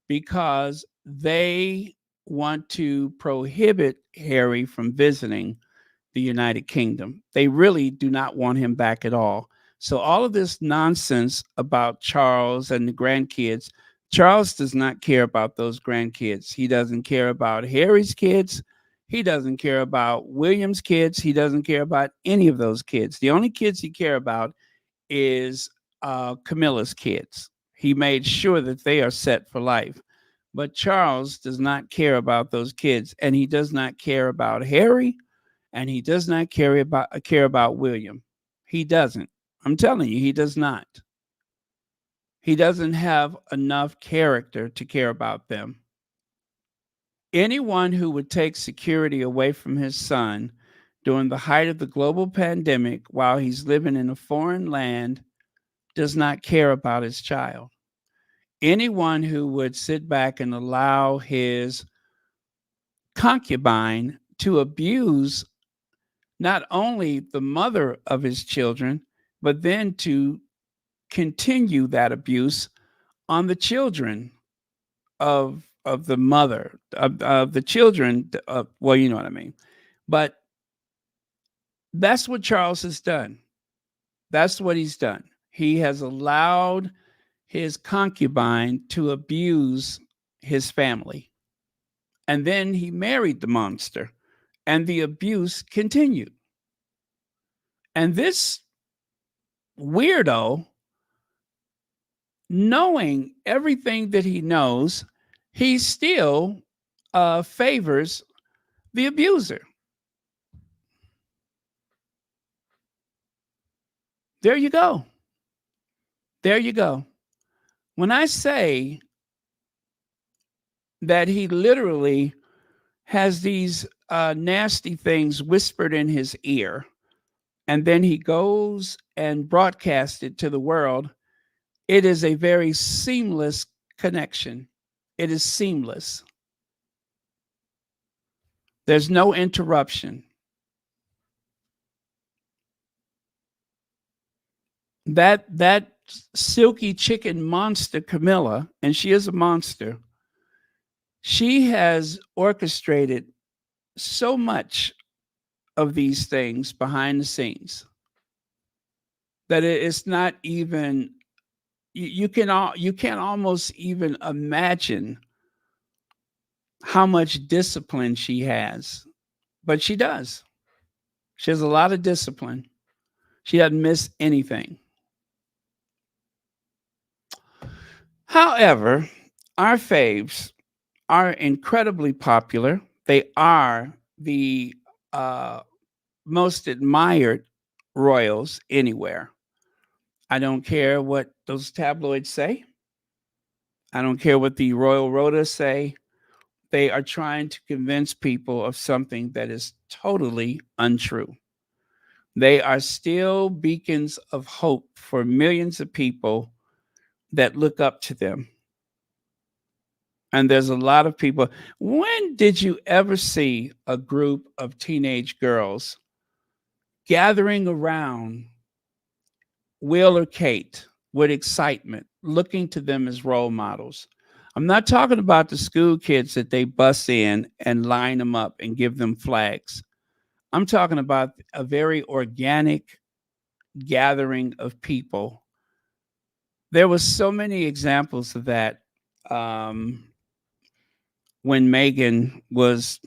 because they want to prohibit Harry from visiting the United Kingdom. They really do not want him back at all. So all of this nonsense about Charles and the grandkids, Charles does not care about those grandkids. He doesn't care about Harry's kids. He doesn't care about William's kids. He doesn't care about any of those kids. The only kids he cares about is Camilla's kids. He made sure that they are set for life. But Charles does not care about those kids, and he does not care about Harry, and he does not care about William. He doesn't. I'm telling you, he does not. He doesn't have enough character to care about them. Anyone who would take security away from his son during the height of the global pandemic while he's living in a foreign land does not care about his child. Anyone who would sit back and allow his concubine to abuse not only the mother of his children, but then to continue that abuse on the children of the mother of the children of, well, you know what I mean. But that's what Charles has done. That's what he's done. He has allowed his concubine to abuse his family. And then he married the monster, and the abuse continued. And this weirdo, knowing everything that he knows, he still favors the abuser. There you go. There you go. When I say that he literally has these nasty things whispered in his ear, and then he goes and broadcasts it to the world, it is a very seamless connection. It is seamless. There's no interruption. That silky chicken monster, Camilla, and she is a monster, she has orchestrated so much of these things behind the scenes that it's not even, you can't almost even imagine how much discipline she has. But she does. She has a lot of discipline. She doesn't miss anything. However, our faves are incredibly popular. They are the most admired royals anywhere. I don't care what those tabloids say. I don't care what the royal rotas say. They are trying to convince people of something that is totally untrue. They are still beacons of hope for millions of people that look up to them. And there's a lot of people. When did you ever see a group of teenage girls gathering around Will or Kate with excitement, looking to them as role models? I'm not talking about the school kids that they bus in and line them up and give them flags. I'm talking about a very organic gathering of people. There was so many examples of that when Meghan was,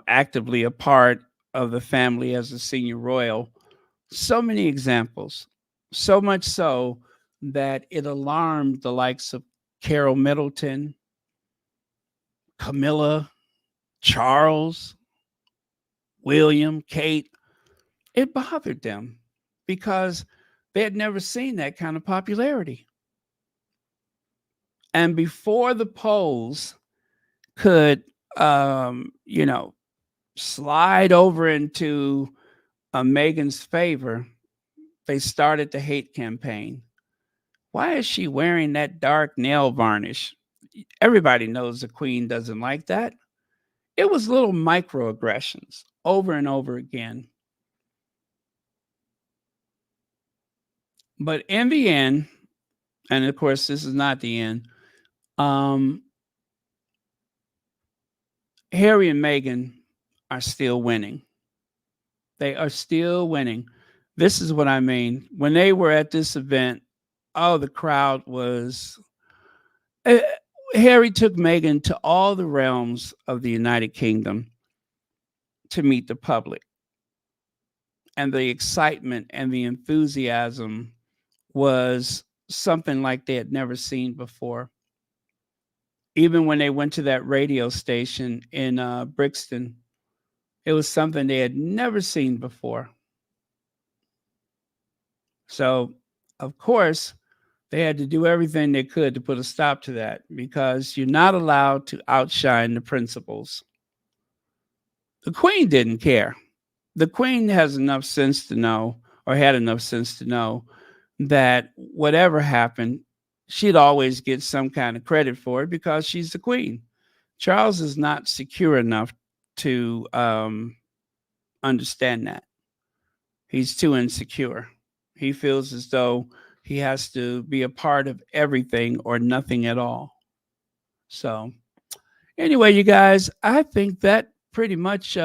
actively a part of the family as a senior royal. So many examples, so much so that it alarmed the likes of Carol Middleton, Camilla, Charles, William, Kate. It bothered them because they had never seen that kind of popularity. And before the polls could, slide over into Meghan's favor, they started the hate campaign. Why is she wearing that dark nail varnish? Everybody knows the queen doesn't like that. It was little microaggressions over and over again. But in the end, and of course, this is not the end, Harry and Meghan are still winning. They are still winning. This is what I mean. When they were at this event, the crowd was... Harry took Meghan to all the realms of the United Kingdom to meet the public. And the excitement and the enthusiasm was something like they had never seen before. Even when they went to that radio station in Brixton, it was something they had never seen before. So, of course, they had to do everything they could to put a stop to that, because you're not allowed to outshine the principals. The Queen didn't care. The Queen has enough sense to know, or had enough sense to know, that whatever happened, she'd always get some kind of credit for it because she's the Queen. Charles is not secure enough to understand that. He's too insecure. He feels as though he has to be a part of everything or nothing at all. So, anyway, you guys, I think that pretty much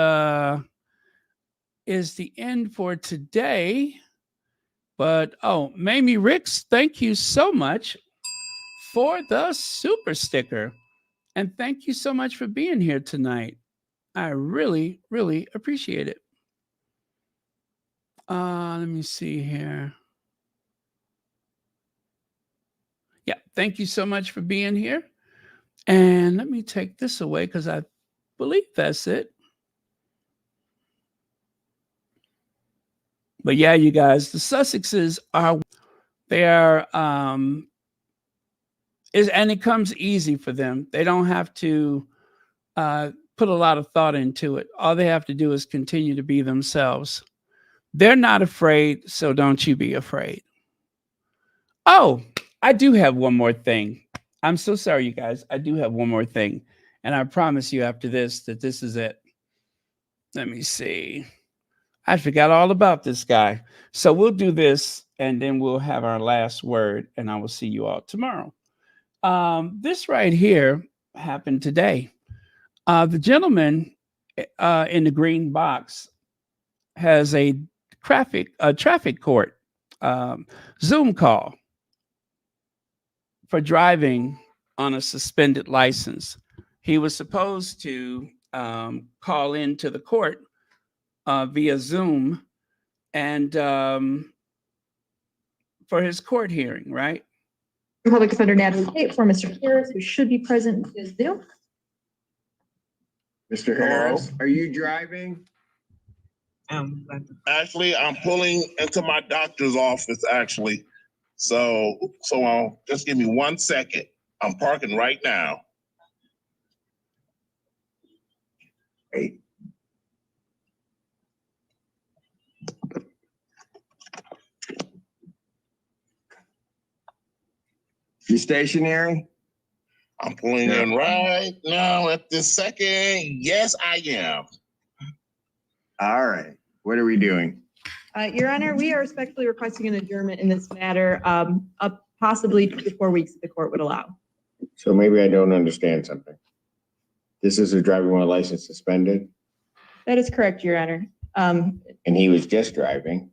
is the end for today. But, oh, Mamie Ricks, thank you so much for the super sticker. And thank you so much for being here tonight. I really, really appreciate it. Let me see here. Yeah, thank you so much for being here. And let me take this away because I believe that's it. But yeah, you guys, the Sussexes are, and it comes easy for them. They don't have to put a lot of thought into it. All they have to do is continue to be themselves. They're not afraid, so don't you be afraid. Oh, I do have one more thing. I'm so sorry, you guys. I do have one more thing. And I promise you after this that this is it. Let me see. I forgot all about this guy. So we'll do this, and then we'll have our last word, and I will see you all tomorrow. This right here happened today. The gentleman in the green box has a traffic court Zoom call for driving on a suspended license. He was supposed to call into the court via Zoom and for his court hearing, right? Public Defender Natalie Tate for Mr. Harris, who should be present in this Zoom. Mr. Harris, are you driving? Actually, I'm pulling into my doctor's office, actually. So just give me 1 second. I'm parking right now. Great. You stationary? I'm pulling in right now at this second. Yes, I am. All right. What are we doing? Your Honor, we are respectfully requesting an adjournment in this matter, up possibly 2 to 4 weeks if the court would allow. So maybe I don't understand something. This is a driving while license suspended, That is correct, Your Honor. and he was just driving,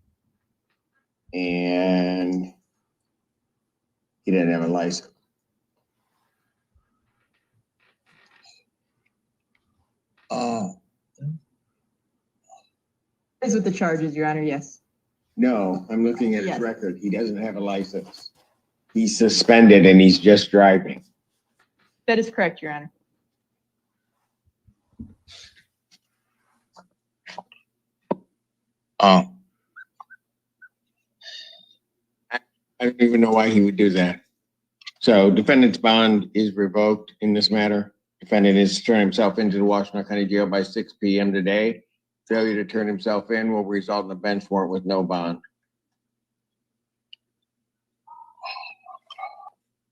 and he didn't have a license. Is with the charges, Your Honor, yes. No, I'm looking at his Yes. record. He doesn't have a license. He's suspended and he's just driving. That is correct, Your Honor. I don't even know why he would do that. So defendant's bond is revoked in this matter. Defendant is turning himself into the Washington County Jail by 6 p.m. today. Failure to turn himself in will result in a bench warrant with no bond.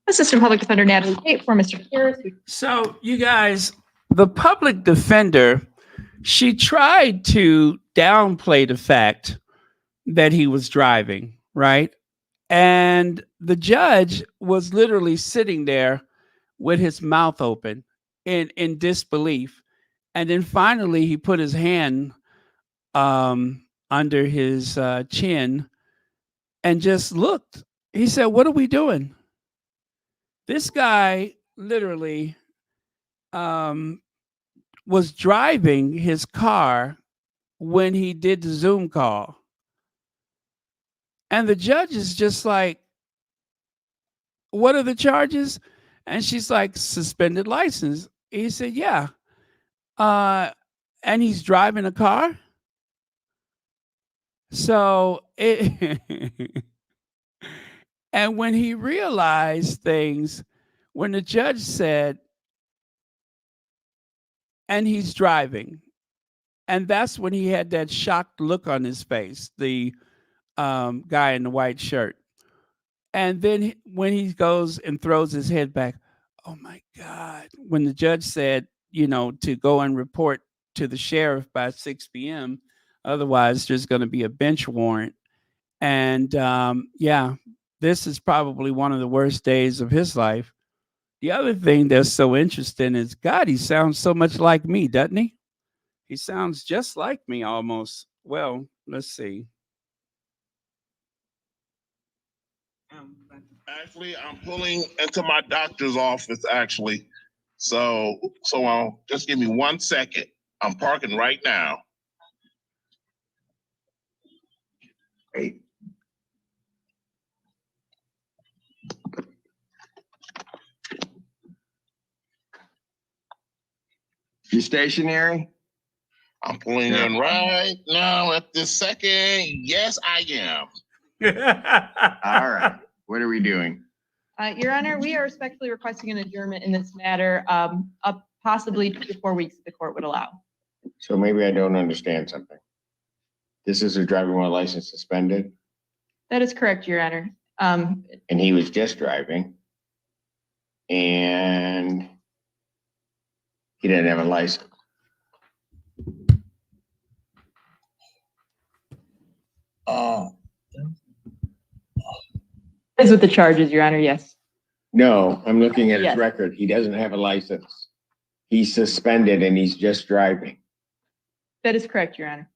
Assistant Public Defender Natalie Tate for Mr. Harris. So, you guys, the public defender, she tried to downplay the fact that he was driving, right? And the judge was literally sitting there with his mouth open in disbelief. And then finally, he put his hand under his chin and just looked. He said, "What are we doing?" This guy literally was driving his car when he did the Zoom call. And the judge is just like, what are the charges? And she's like, suspended license. He said, yeah. And he's driving a car. So and when he realized things, when the judge said, and he's driving, and that's when he had that shocked look on his face, the guy in the white shirt. And then when he goes and throws his head back, oh my God, when the judge said, to go and report to the sheriff by 6 p.m., otherwise there's going to be a bench warrant. And yeah, this is probably one of the worst days of his life. The other thing that's so interesting is, God, he sounds so much like me, doesn't he? He sounds just like me almost. Well, let's see. Actually, I'm pulling into my doctor's office, actually. So just give me 1 second. I'm parking right now. Wait. You stationary? I'm pulling in right now at this second. Yes, I am. All right. What are we doing? Your Honor, we are respectfully requesting an adjournment in this matter, up possibly 2 to 4 weeks if the court would allow. So maybe I don't understand something. This is a driving while license suspended, That is correct, Your Honor. and he was just driving, and he didn't have a license. Is with the charges, Your Honor, yes. No, I'm looking at his Yes. record. He doesn't have a license. He's suspended and he's just driving. That is correct, Your Honor.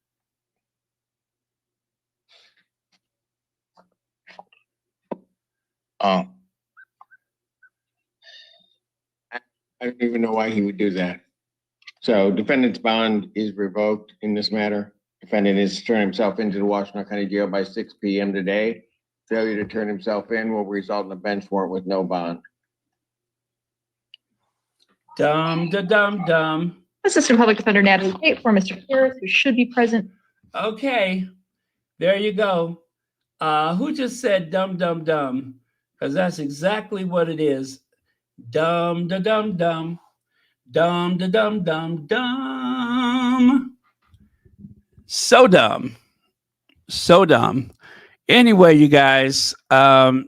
I don't even know why he would do that. So defendant's bond is revoked in this matter. Defendant is turn himself into the Washington County Jail by 6 p.m. today. Failure to turn himself in will result in a bench warrant with no bond. Dumb. Assistant Public Defender Natalie Tate for Mr. Harris, who should be present. Okay, there you go. Who just said dumb? Because that's exactly what it is. Dumb. So dumb. Anyway, you guys,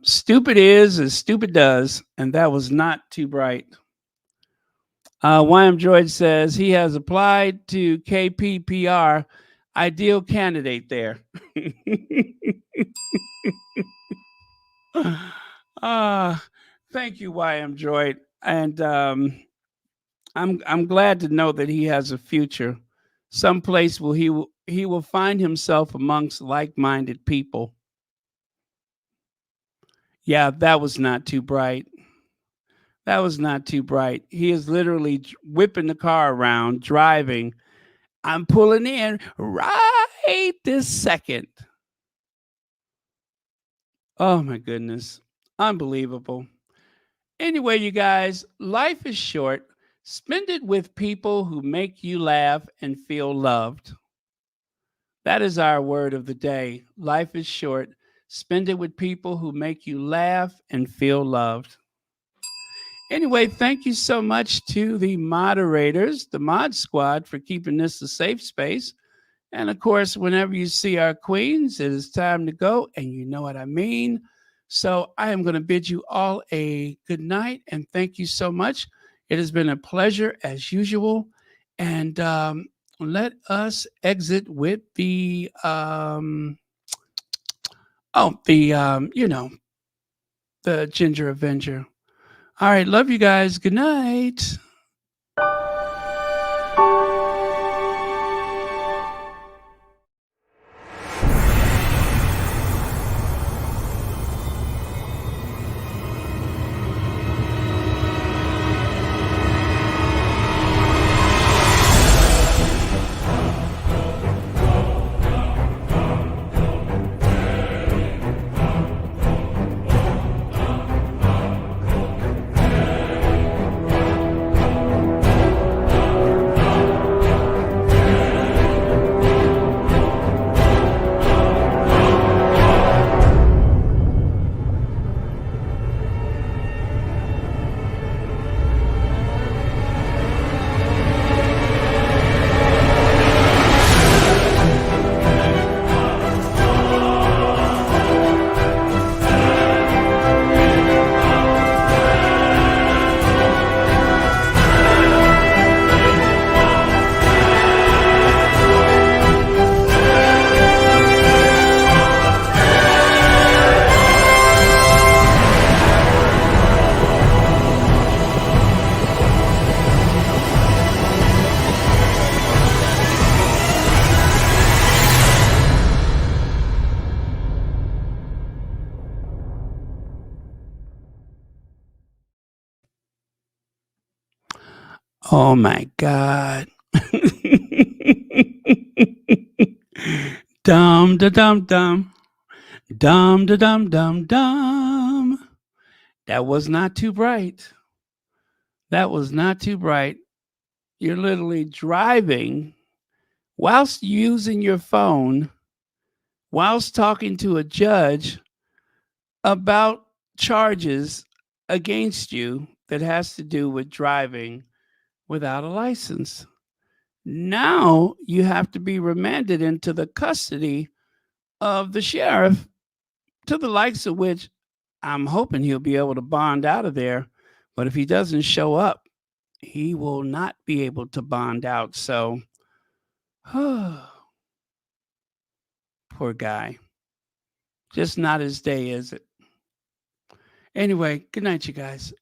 stupid is as stupid does, and that was not too bright. YM Droid says he has applied to KPPR, ideal candidate there. Thank you, YM Droid, and I'm glad to know that he has a future, someplace where he will find himself amongst like-minded people. Yeah, that was not too bright. He is literally whipping the car around, driving. I'm pulling in right this second. Oh, my goodness. Unbelievable. Anyway, you guys, life is short. Spend it with people who make you laugh and feel loved. That is our word of the day. Life is short. Spend it with people who make you laugh and feel loved. Anyway, thank you so much to the moderators, the mod squad, for keeping this a safe space. And of course, whenever you see our queens, it is time to go, and you know what I mean. So I am going to bid you all a good night, and thank you so much. It has been a pleasure as usual. And let us exit with the the Ginger Avenger. All right, love you guys. Good night. Oh my God. Dum da dum dum. Dum da dum dum dum. That was not too bright. That was not too bright. You're literally driving whilst using your phone, whilst talking to a judge about charges against you that has to do with driving without a license. Now you have to be remanded into the custody of the sheriff, to the likes of which I'm hoping he'll be able to bond out of there. But if he doesn't show up, he will not be able to bond out. So, poor guy. Just not his day, is it? Anyway, good night, you guys.